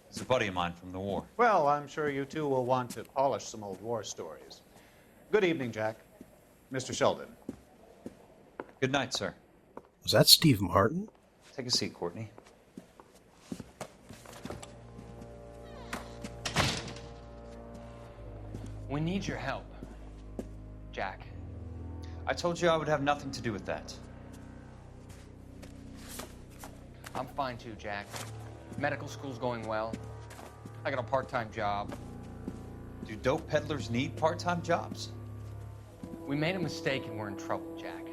He's a buddy of mine from the war.
Well, I'm sure you two will want to polish some old war stories. Good evening, Jack. Mr. Sheldon.
Good night, sir.
Was that Steve Martin?
Take a seat, Courtney. We need your help, Jack. I told you I would have nothing to do with that.
I'm fine too, Jack. Medical school's going well. I got a part-time job.
Do dope peddlers need part-time jobs?
We made a mistake and we're in trouble, Jack.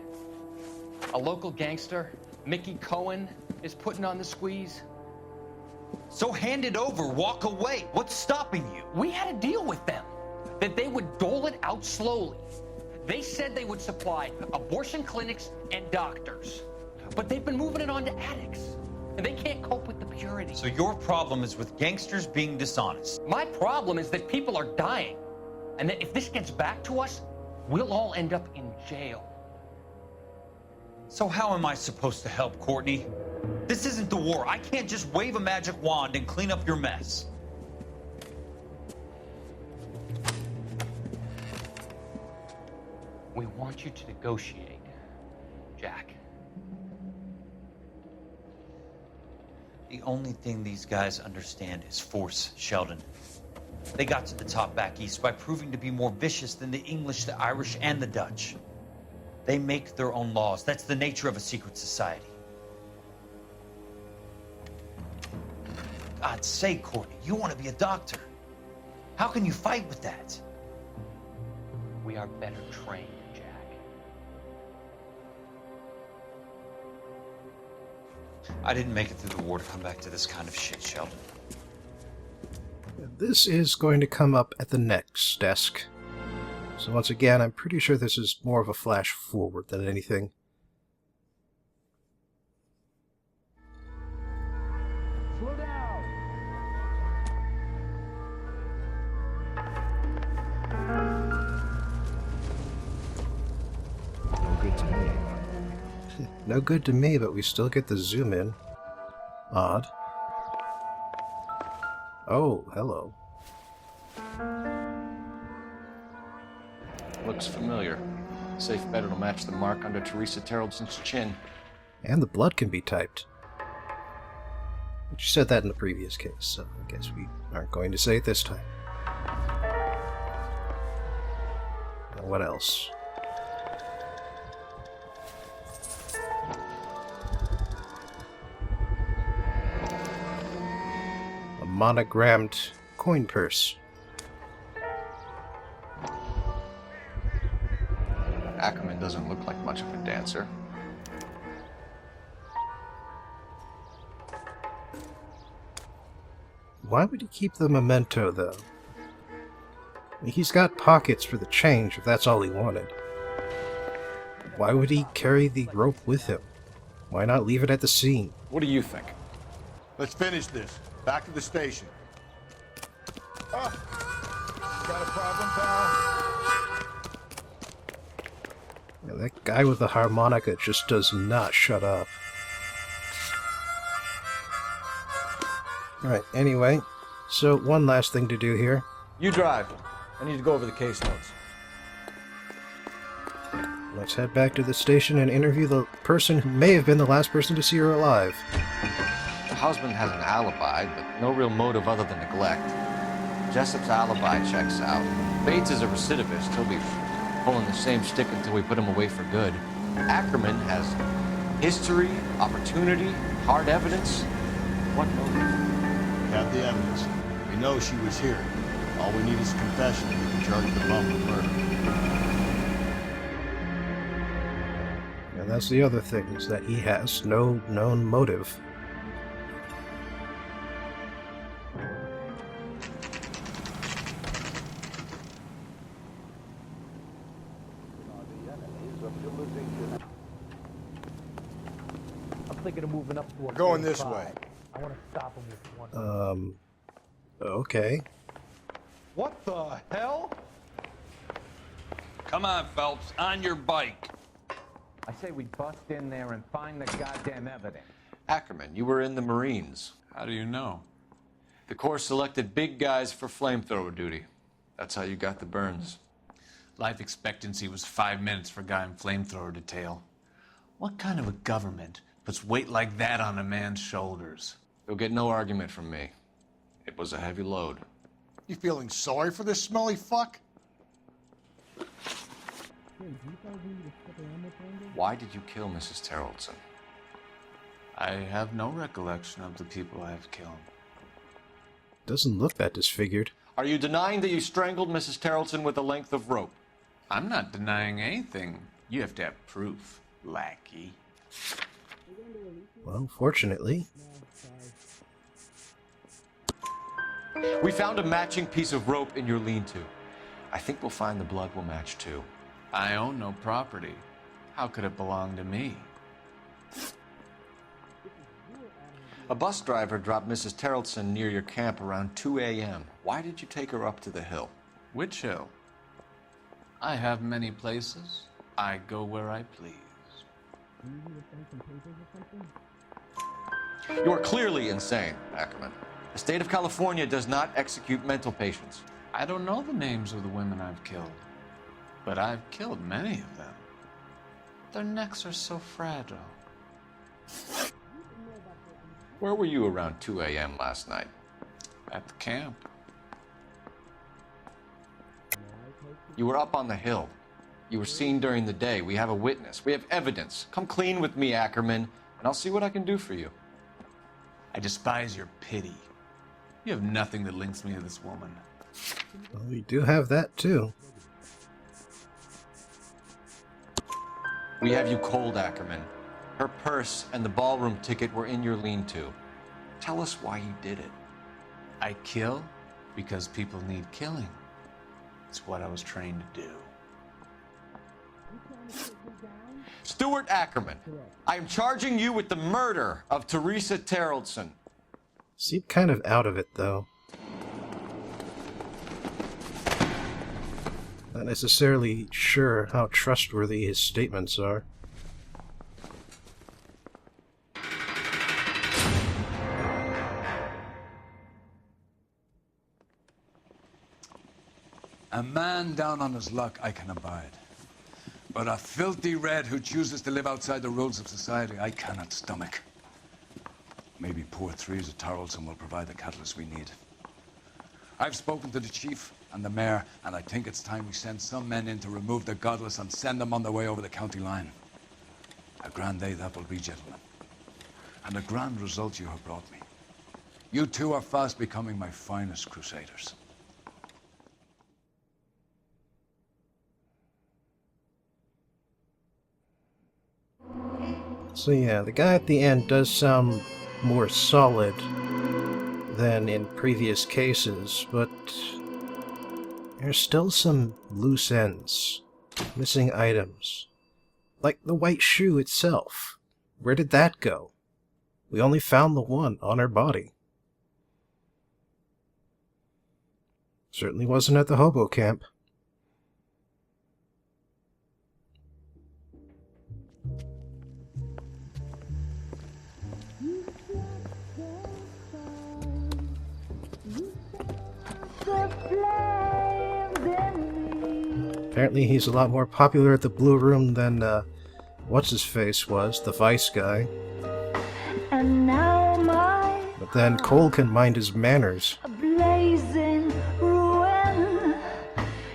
A local gangster, Mickey Cohen, is putting on the squeeze.
So hand it over, walk away. What's stopping you?
We had a deal with them that they would dole it out slowly. They said they would supply abortion clinics and doctors, but they've been moving it on to addicts, and they can't cope with the purity.
So your problem is with gangsters being dishonest.
My problem is that people are dying, and that if this gets back to us, we'll all end up in jail.
So how am I supposed to help, Courtney? This isn't the war. I can't just wave a magic wand and clean up your mess.
We want you to negotiate, Jack.
The only thing these guys understand is force, Sheldon. They got to the top back east by proving to be more vicious than the English, the Irish, and the Dutch. They make their own laws. That's the nature of a secret society. God's sake, Courtney, you want to be a doctor. How can you fight with that?
We are better trained, Jack.
I didn't make it through the war to come back to this kind of shit, Sheldon.
This is going to come up at the next desk. So once again, I'm pretty sure this is more of a flash forward than anything.
Slow down.
No good to me.
No good to me, but we still get the zoom in. Odd. Oh, hello.
Looks familiar. Safe bet it'll match the mark under Teresa Terreldson's chin.
And the blood can be typed. But you said that in the previous case, so I guess we aren't going to say it this time. Now what else? A monogrammed coin purse.
Ackerman doesn't look like much of a dancer.
Why would he keep the memento, though? I mean, he's got pockets for the change, if that's all he wanted. Why would he carry the rope with him? Why not leave it at the scene?
What do you think?
Let's finish this. Back to the station.
Got a problem, pal?
Yeah, that guy with the harmonica just does not shut up. Alright, anyway, so one last thing to do here.
You drive. I need to go over the case notes.
Let's head back to the station and interview the person who may have been the last person to see her alive.
The husband has an alibi, but no real motive other than neglect. Jessup's alibi checks out. Bates is a recidivist. He'll be pulling the same stick until we put him away for good. Ackerman has history, opportunity, hard evidence. What motive?
We have the evidence. We know she was here. All we need is a confession, and we can charge the bum with murder.
And that's the other thing, is that he has no known motive.
I'm thinking of moving up to a
We're going this
45.
way.
I want to stop him with one.
Okay.
What the hell? Come on, Phelps, on your bike.
I say we bust in there and find the goddamn evidence.
Ackerman, you were in the Marines.
How do you know?
The Corps selected big guys for flamethrower duty. That's how you got the burns.
Life expectancy was 5 minutes for a guy in flamethrower detail. What kind of a government puts weight like that on a man's shoulders?
You'll get no argument from me. It was a heavy load.
You feeling sorry for this smelly fuck?
Why did you kill Mrs. Terrelson?
I have no recollection of the people I have killed.
Doesn't look that disfigured.
Are you denying that you strangled Mrs. Terrelson with a length of rope?
I'm not denying anything. You have to have proof, lackey.
Well, fortunately.
We found a matching piece of rope in your lean-to. I think we'll find the blood will match too.
I own no property. How could it belong to me?
A bus driver dropped Mrs. Terrelson near your camp around 2 a.m. Why did you take her up to the hill?
Which hill? I have many places. I go where I please.
You're clearly insane, Ackerman. The state of California does not execute mental patients.
I don't know the names of the women I've killed, but I've killed many of them. Their necks are so fragile.
Where were you around 2 a.m. last night?
At the camp.
You were up on the hill. You were seen during the day. We have a witness. We have evidence. Come clean with me, Ackerman, and I'll see what I can do for you.
I despise your pity. You have nothing that links me to this woman.
Well, we do have that, too.
We have you cold, Ackerman. Her purse and the ballroom ticket were in your lean-to. Tell us why you did it.
I kill because people need killing. It's what I was trained to do.
Stuart Ackerman, I am charging you with the murder of Teresa Terrelson.
Seem kind of out of it, though. Not necessarily sure how trustworthy his statements are.
A man down on his luck I can abide. But a filthy red who chooses to live outside the rules of society I cannot stomach. Maybe poor Teresa Terrelson will provide the catalyst we need. I've spoken to the chief and the mayor, and I think it's time we send some men in to remove the godless and send them on their way over the county line. A grand day that will be, gentlemen. And a grand result you have brought me. You two are fast becoming my finest crusaders.
So yeah, the guy at the end does sound more solid than in previous cases, but there's still some loose ends, missing items. Like the white shoe itself. Where did that go? We only found the one on her body. Certainly wasn't at the hobo camp. Apparently he's a lot more popular at the Blue Room than, what's-his-face was, the Vice guy.
And now my
But then Cole can mind his manners.
blazing ruin.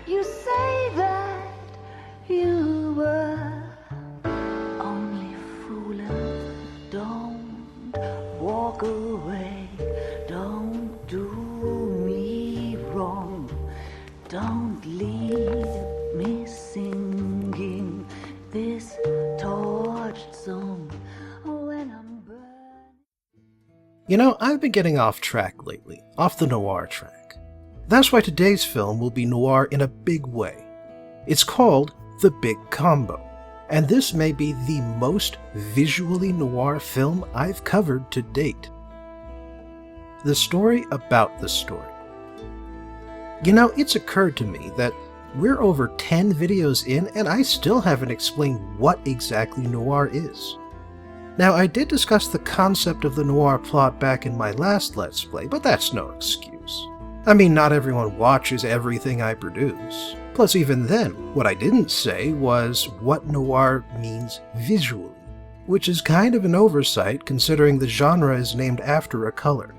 You say that you were only fooling. Don't walk away. Don't do me wrong. Don't leave me singing this torched song when I'm burning.
You know, I've been getting off track lately, off the noir track. That's why today's film will be noir in a big way. It's called The Big Combo, and this may be the most visually noir film I've covered to date. The story about the story. You know, it's occurred to me that we're over 10 videos in and I still haven't explained what exactly noir is. Now, I did discuss the concept of the noir plot back in my last Let's Play, but that's no excuse. I mean, not everyone watches everything I produce. Plus, even then, what I didn't say was what noir means visually, which is kind of an oversight considering the genre is named after a color.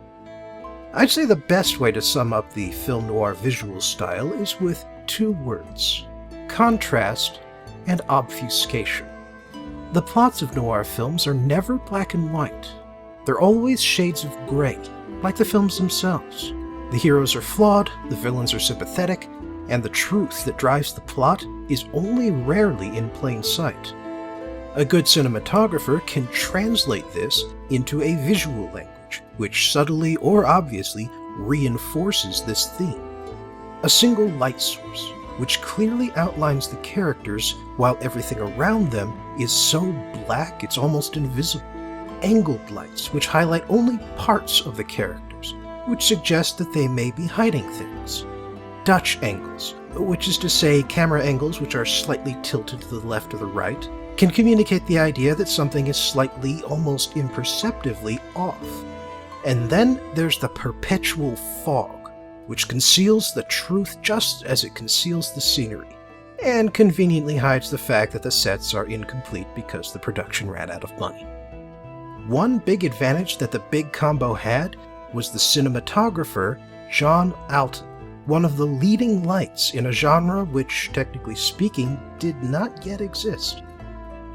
I'd say the best way to sum up the film noir visual style is with two words: contrast and obfuscation. The plots of noir films are never black and white. They're always shades of gray, like the films themselves. The heroes are flawed, the villains are sympathetic, and the truth that drives the plot is only rarely in plain sight. A good cinematographer can translate this into a visual language, which subtly or obviously reinforces this theme. A single light source, which clearly outlines the characters while everything around them is so black it's almost invisible. Angled lights, which highlight only parts of the characters, which suggest that they may be hiding things. Dutch angles, which is to say camera angles which are slightly tilted to the left or the right, can communicate the idea that something is slightly, almost imperceptibly off. And then there's the perpetual fog, which conceals the truth just as it conceals the scenery, and conveniently hides the fact that the sets are incomplete because the production ran out of money. One big advantage that the big combo had was the cinematographer John Alton, one of the leading lights in a genre which, technically speaking, did not yet exist.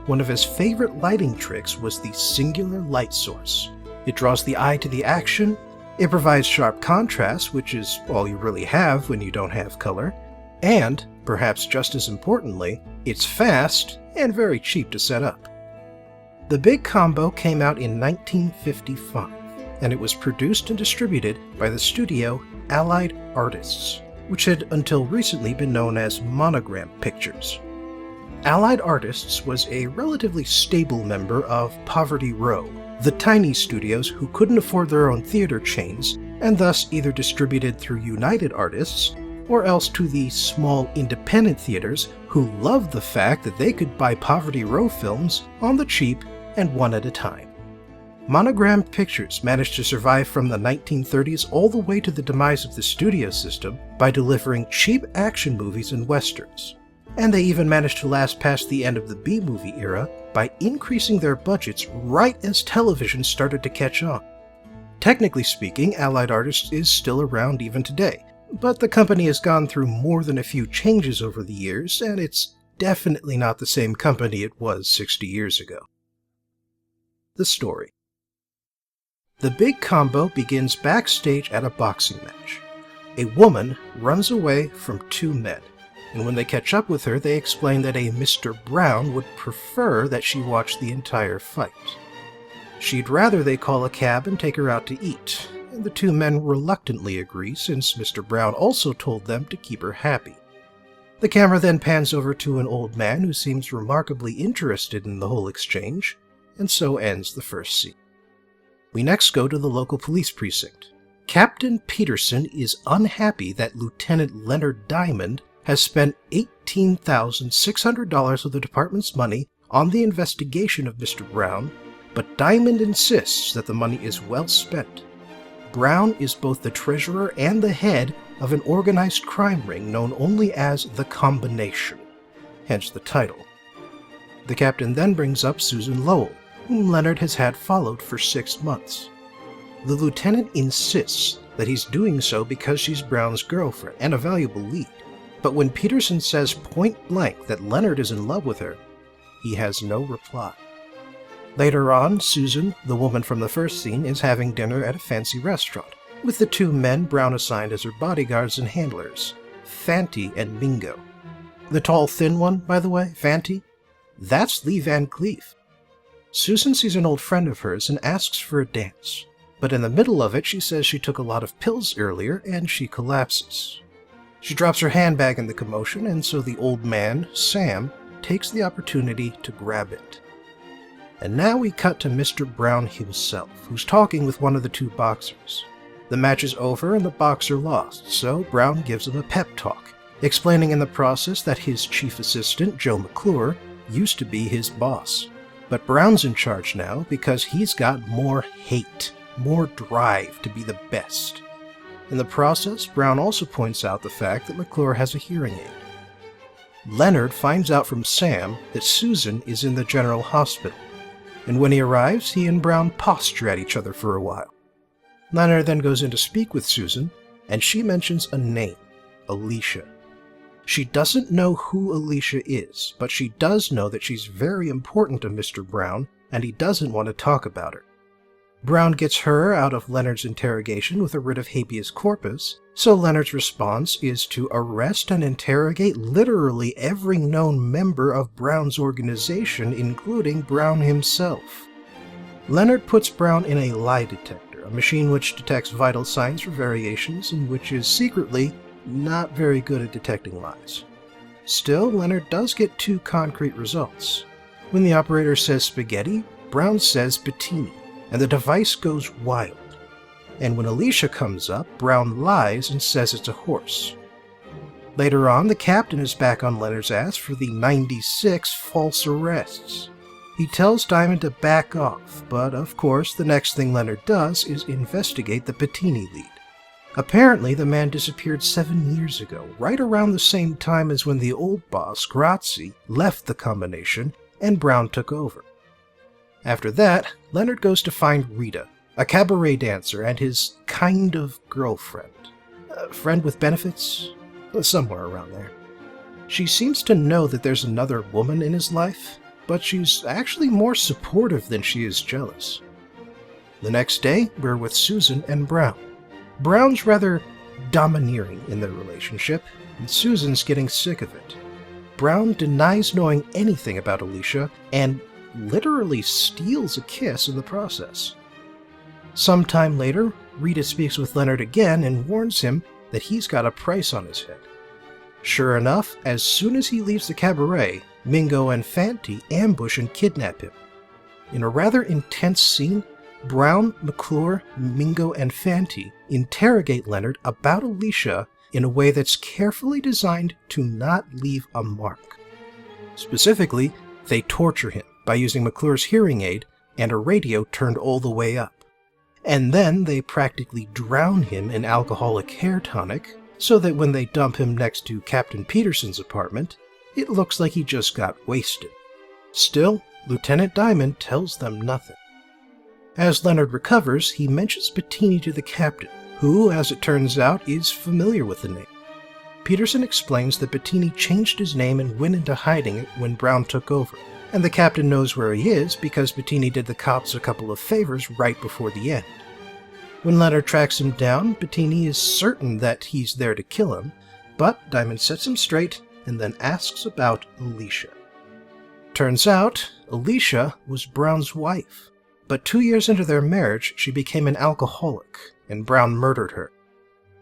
One of his favorite lighting tricks was the singular light source. It draws the eye to the action, it provides sharp contrast, which is all you really have when you don't have color, and, perhaps just as importantly, it's fast and very cheap to set up. The big combo came out in 1955, and it was produced and distributed by the studio Allied Artists, which had until recently been known as Monogram Pictures. Allied Artists was a relatively stable member of Poverty Row, the tiny studios who couldn't afford their own theater chains, and thus either distributed through United Artists, or else to the small independent theaters who loved the fact that they could buy Poverty Row films on the cheap and one at a time. Monogram Pictures managed to survive from the 1930s all the way to the demise of the studio system by delivering cheap action movies and westerns. And they even managed to last past the end of the B-movie era by increasing their budgets right as television started to catch on. Technically speaking, Allied Artists is still around even today, but the company has gone through more than a few changes over the years, and it's definitely not the same company it was 60 years ago. The story. The big combo begins backstage at a boxing match. A woman runs away from two men, and when they catch up with her, they explain that a Mr. Brown would prefer that she watch the entire fight. She'd rather they call a cab and take her out to eat, and the two men reluctantly agree since Mr. Brown also told them to keep her happy. The camera then pans over to an old man who seems remarkably interested in the whole exchange, and so ends the first scene. We next go to the local police precinct. Captain Peterson is unhappy that Lieutenant Leonard Diamond has spent $18,600 of the department's money on the investigation of Mr. Brown, but Diamond insists that the money is well spent. Brown is both the treasurer and the head of an organized crime ring known only as the Combination, hence the title. The captain then brings up Susan Lowell, whom Leonard has had followed for 6 months. The lieutenant insists that he's doing so because she's Brown's girlfriend and a valuable lead, but when Peterson says point blank that Leonard is in love with her, he has no reply. Later on, Susan, the woman from the first scene, is having dinner at a fancy restaurant, with the two men Brown assigned as her bodyguards and handlers, Fanty and Mingo. The tall, thin one, by the way, Fanty, that's Lee Van Cleef. Susan sees an old friend of hers and asks for a dance, but in the middle of it she says she took a lot of pills earlier and she collapses. She drops her handbag in the commotion, and so the old man, Sam, takes the opportunity to grab it. And now we cut to Mr. Brown himself, who's talking with one of the two boxers. The match is over and the boxer lost, so Brown gives him a pep talk, explaining in the process that his chief assistant, Joe McClure, used to be his boss. But Brown's in charge now because he's got more hate, more drive to be the best. In the process, Brown also points out the fact that McClure has a hearing aid. Leonard finds out from Sam that Susan is in the general hospital, and when he arrives, he and Brown posture at each other for a while. Leonard then goes in to speak with Susan, and she mentions a name, Alicia. She doesn't know who Alicia is, but she does know that she's very important to Mr. Brown, and he doesn't want to talk about her. Brown gets her out of Leonard's interrogation with a writ of habeas corpus, so Leonard's response is to arrest and interrogate literally every known member of Brown's organization, including Brown himself. Leonard puts Brown in a lie detector, a machine which detects vital signs for variations and which is secretly not very good at detecting lies. Still, Leonard does get 2 concrete results. When the operator says spaghetti, Brown says Bettini, and the device goes wild. And when Alicia comes up, Brown lies and says it's a horse. Later on, the captain is back on Leonard's ass for the 96 false arrests. He tells Diamond to back off, but of course the next thing Leonard does is investigate the Bettini lead. Apparently the man disappeared 7 years ago, right around the same time as when the old boss, Grazzi, left the combination and Brown took over. After that, Leonard goes to find Rita, a cabaret dancer and his kind of girlfriend. A friend with benefits? Somewhere around there. She seems to know that there's another woman in his life, but she's actually more supportive than she is jealous. The next day, we're with Susan and Brown. Brown's rather domineering in their relationship, and Susan's getting sick of it. Brown denies knowing anything about Alicia, and literally steals a kiss in the process. Sometime later, Rita speaks with Leonard again and warns him that he's got a price on his head. Sure enough, as soon as he leaves the cabaret, Mingo and Fanti ambush and kidnap him. In a rather intense scene, Brown, McClure, Mingo, and Fanti interrogate Leonard about Alicia in a way that's carefully designed to not leave a mark. Specifically, they torture him by using McClure's hearing aid and a radio turned all the way up. And then they practically drown him in alcoholic hair tonic, so that when they dump him next to Captain Peterson's apartment, it looks like he just got wasted. Still, Lieutenant Diamond tells them nothing. As Leonard recovers, he mentions Bettini to the captain, who, as it turns out, is familiar with the name. Peterson explains that Bettini changed his name and went into hiding when Brown took over, and the captain knows where he is because Bettini did the cops a couple of favors right before the end. When Leonard tracks him down, Bettini is certain that he's there to kill him, but Diamond sets him straight and then asks about Alicia. Turns out, Alicia was Brown's wife, but 2 years into their marriage, she became an alcoholic, and Brown murdered her.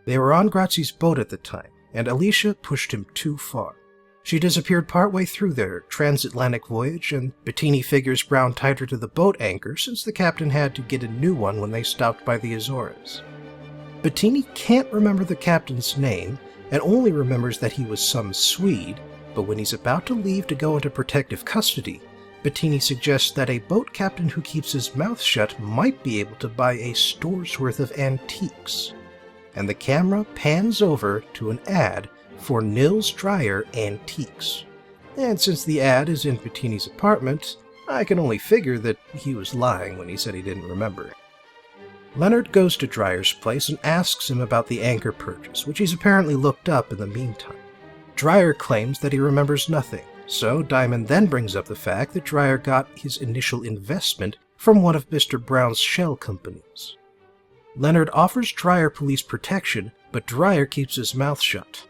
They were on Grazzi's boat at the time, and Alicia pushed him too far. She disappeared partway through their transatlantic voyage, and Bettini figures Brown tied her to the boat anchor since the captain had to get a new one when they stopped by the Azores. Bettini can't remember the captain's name, and only remembers that he was some Swede, but when he's about to leave to go into protective custody, Bettini suggests that a boat captain who keeps his mouth shut might be able to buy a store's worth of antiques. And the camera pans over to an ad for Nils Dreyer Antiques. And since the ad is in Bettini's apartment, I can only figure that he was lying when he said he didn't remember. Leonard goes to Dreyer's place and asks him about the anchor purchase, which he's apparently looked up in the meantime. Dreyer claims that he remembers nothing, so Diamond then brings up the fact that Dreyer got his initial investment from one of Mr. Brown's shell companies. Leonard offers Dreyer police protection, but Dreyer keeps his mouth shut.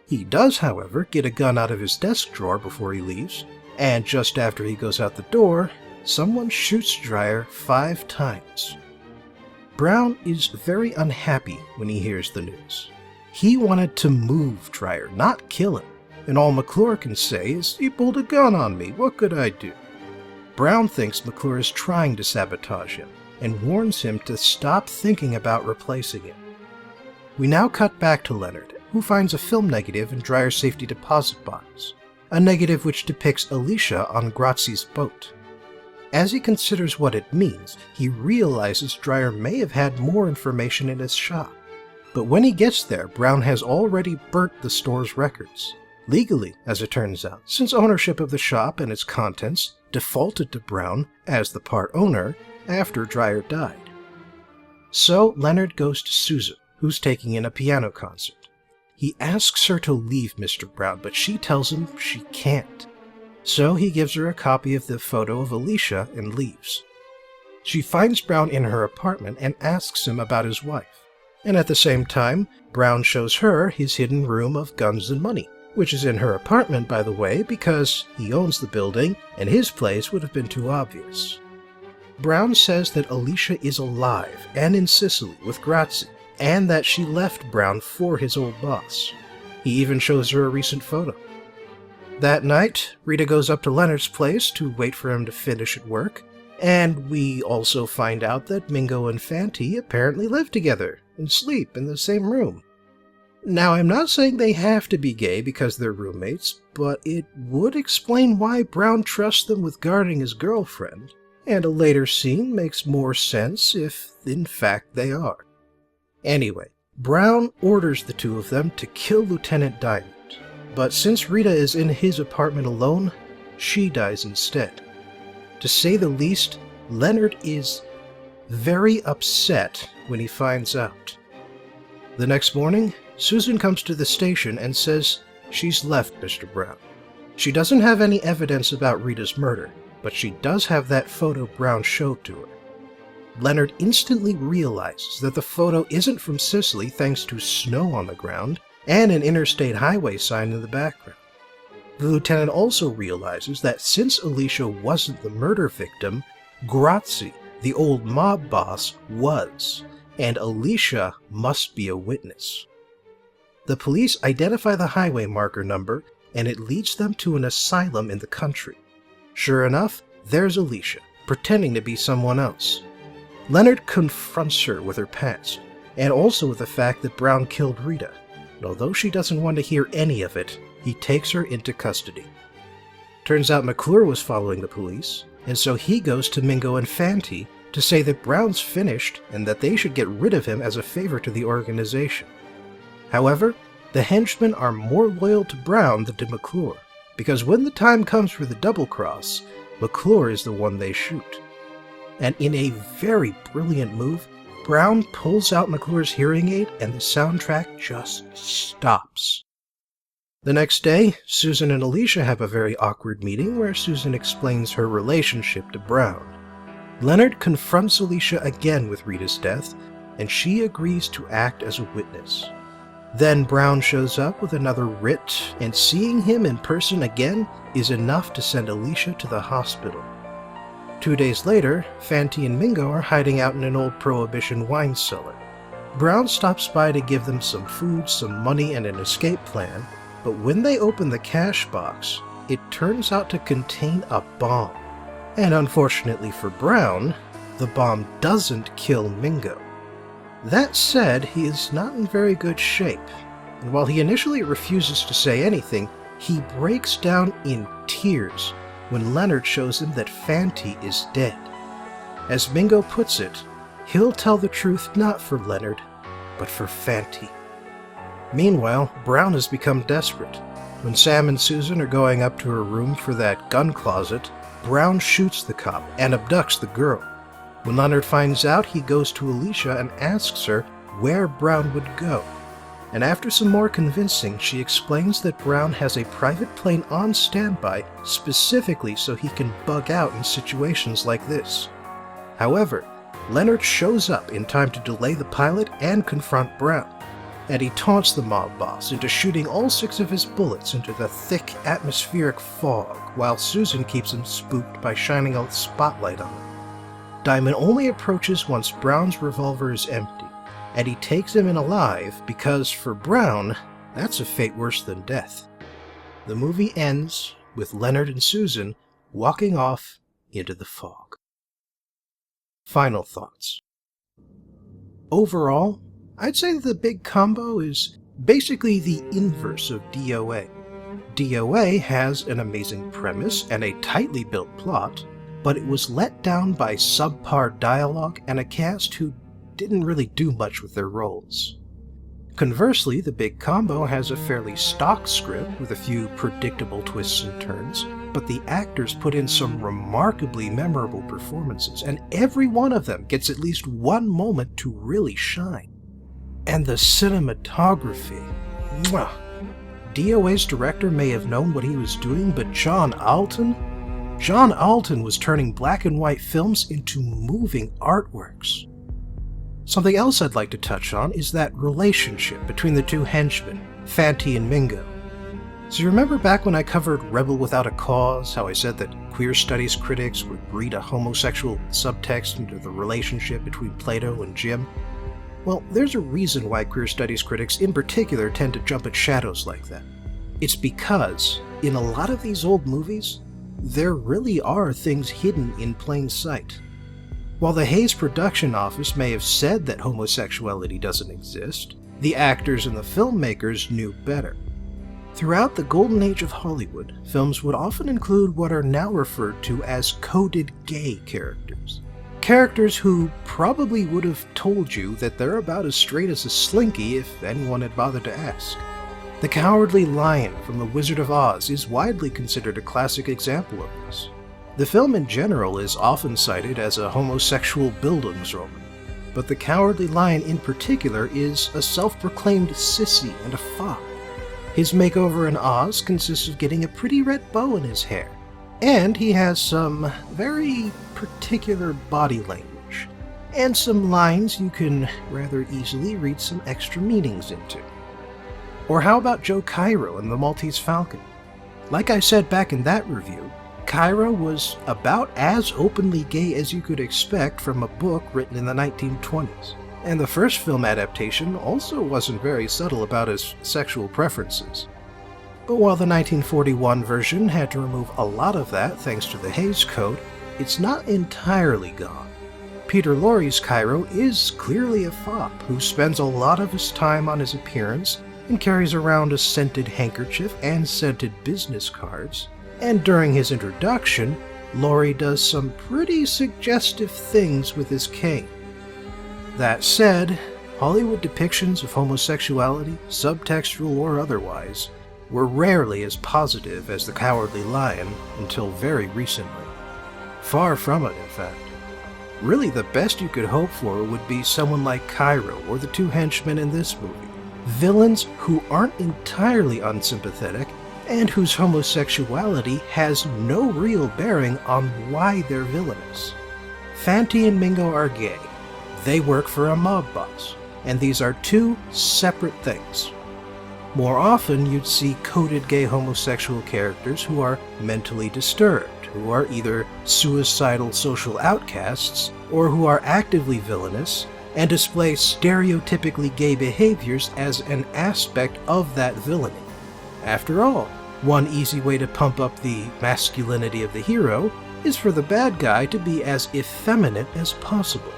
He does, however, get a gun out of his desk drawer before he leaves, and just after he goes out the door, someone shoots Dreyer 5 times. Brown is very unhappy when he hears the news. He wanted to move Dreyer, not kill him, and all McClure can say is, "He pulled a gun on me, what could I do?" Brown thinks McClure is trying to sabotage him, and warns him to stop thinking about replacing him. We now cut back to Leonard, who finds a film negative in Dreyer's safety deposit box, a negative which depicts Alicia on Grazzi's boat. As he considers what it means, he realizes Dreyer may have had more information in his shop. But when he gets there, Brown has already burnt the store's records. Legally, as it turns out, since ownership of the shop and its contents defaulted to Brown as the part owner after Dreyer died. So Leonard goes to Susan, who's taking in a piano concert. He asks her to leave Mr. Brown, but she tells him she can't. So he gives her a copy of the photo of Alicia and leaves. She finds Brown in her apartment and asks him about his wife. And at the same time, Brown shows her his hidden room of guns and money, which is in her apartment, by the way, because he owns the building and his place would have been too obvious. Brown says that Alicia is alive and in Sicily with Grazzi, and that she left Brown for his old boss. He even shows her a recent photo. That night, Rita goes up to Leonard's place to wait for him to finish at work, and we also find out that Mingo and Fanti apparently live together and sleep in the same room. Now, I'm not saying they have to be gay because they're roommates, but it would explain why Brown trusts them with guarding his girlfriend, and a later scene makes more sense if, in fact, they are. Anyway, Brown orders the two of them to kill Lieutenant Diamond, but since Rita is in his apartment alone, she dies instead. To say the least, Leonard is very upset when he finds out. The next morning, Susan comes to the station and says she's left Mr. Brown. She doesn't have any evidence about Rita's murder, but she does have that photo Brown showed to her. Leonard instantly realizes that the photo isn't from Sicily thanks to snow on the ground and an interstate highway sign in the background. The lieutenant also realizes that since Alicia wasn't the murder victim, Grazzi, the old mob boss, was, and Alicia must be a witness. The police identify the highway marker number, and it leads them to an asylum in the country. Sure enough, there's Alicia, pretending to be someone else. Leonard confronts her with her past, and also with the fact that Brown killed Rita. And although she doesn't want to hear any of it, he takes her into custody. Turns out McClure was following the police, and so he goes to Mingo and Fanti to say that Brown's finished and that they should get rid of him as a favor to the organization. However, the henchmen are more loyal to Brown than to McClure, because when the time comes for the double cross, McClure is the one they shoot. And in a very brilliant move, Brown pulls out McClure's hearing aid and the soundtrack just stops. The next day, Susan and Alicia have a very awkward meeting where Susan explains her relationship to Brown. Leonard confronts Alicia again with Rita's death, and she agrees to act as a witness. Then Brown shows up with another writ, and seeing him in person again is enough to send Alicia to the hospital. 2 days later, Fanti and Mingo are hiding out in an old Prohibition wine cellar. Brown stops by to give them some food, some money, and an escape plan, but when they open the cash box, it turns out to contain a bomb. And unfortunately for Brown, the bomb doesn't kill Mingo. That said, he is not in very good shape, and while he initially refuses to say anything, he breaks down in tears when Leonard shows him that Fanti is dead. As Mingo puts it, he'll tell the truth not for Leonard, but for Fanti. Meanwhile, Brown has become desperate. When Sam and Susan are going up to her room for that gun closet, Brown shoots the cop and abducts the girl. When Leonard finds out, he goes to Alicia and asks her where Brown would go. And after some more convincing, she explains that Brown has a private plane on standby specifically so he can bug out in situations like this. However, Leonard shows up in time to delay the pilot and confront Brown, and he taunts the mob boss into shooting all 6 of his bullets into the thick atmospheric fog, while Susan keeps him spooked by shining a spotlight on him. Diamond only approaches once Brown's revolver is empty, and he takes him in alive because, for Brown, that's a fate worse than death. The movie ends with Leonard and Susan walking off into the fog. Final thoughts. Overall, I'd say that the big combo is basically the inverse of DOA. DOA has an amazing premise and a tightly built plot, but it was let down by subpar dialogue and a cast who didn't really do much with their roles. Conversely, the big combo has a fairly stock script with a few predictable twists and turns, but the actors put in some remarkably memorable performances, and every one of them gets at least one moment to really shine. And the cinematography, mwah! DOA's director may have known what he was doing, but John Alton was turning black and white films into moving artworks. Something else I'd like to touch on is that relationship between the two henchmen, Fanti and Mingo. So you remember back when I covered Rebel Without a Cause, how I said that queer studies critics would read a homosexual subtext into the relationship between Plato and Jim? Well, there's a reason why queer studies critics in particular tend to jump at shadows like that. It's because, in a lot of these old movies, there really are things hidden in plain sight. While the Hays production office may have said that homosexuality doesn't exist, the actors and the filmmakers knew better. Throughout the golden age of Hollywood, films would often include what are now referred to as coded gay characters. Characters who probably would have told you that they're about as straight as a slinky if anyone had bothered to ask. The Cowardly Lion from The Wizard of Oz is widely considered a classic example of this. The film in general is often cited as a homosexual Bildungsroman, but The Cowardly Lion in particular is a self-proclaimed sissy and a fop. His makeover in Oz consists of getting a pretty red bow in his hair, and he has some very particular body language, and some lines you can rather easily read some extra meanings into. Or how about Joe Cairo in The Maltese Falcon? Like I said back in that review, Cairo was about as openly gay as you could expect from a book written in the 1920s. And the first film adaptation also wasn't very subtle about his sexual preferences. But while the 1941 version had to remove a lot of that thanks to the Hays Code, it's not entirely gone. Peter Lorre's Cairo is clearly a fop who spends a lot of his time on his appearance and carries around a scented handkerchief and scented business cards. And during his introduction, Lorre does some pretty suggestive things with his cane. That said, Hollywood depictions of homosexuality, subtextual or otherwise, were rarely as positive as The Cowardly Lion until very recently. Far from it, in fact. Really, the best you could hope for would be someone like Cairo or the two henchmen in this movie. Villains who aren't entirely unsympathetic and whose homosexuality has no real bearing on why they're villainous. Fanti and Mingo are gay. They work for a mob boss, and these are two separate things. More often, you'd see coded gay homosexual characters who are mentally disturbed, who are either suicidal social outcasts, or who are actively villainous and display stereotypically gay behaviors as an aspect of that villainy. After all, one easy way to pump up the masculinity of the hero is for the bad guy to be as effeminate as possible.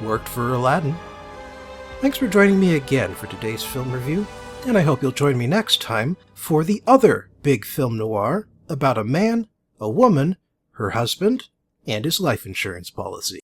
Worked for Aladdin. Thanks for joining me again for today's film review, and I hope you'll join me next time for the other big film noir about a man, a woman, her husband, and his life insurance policy.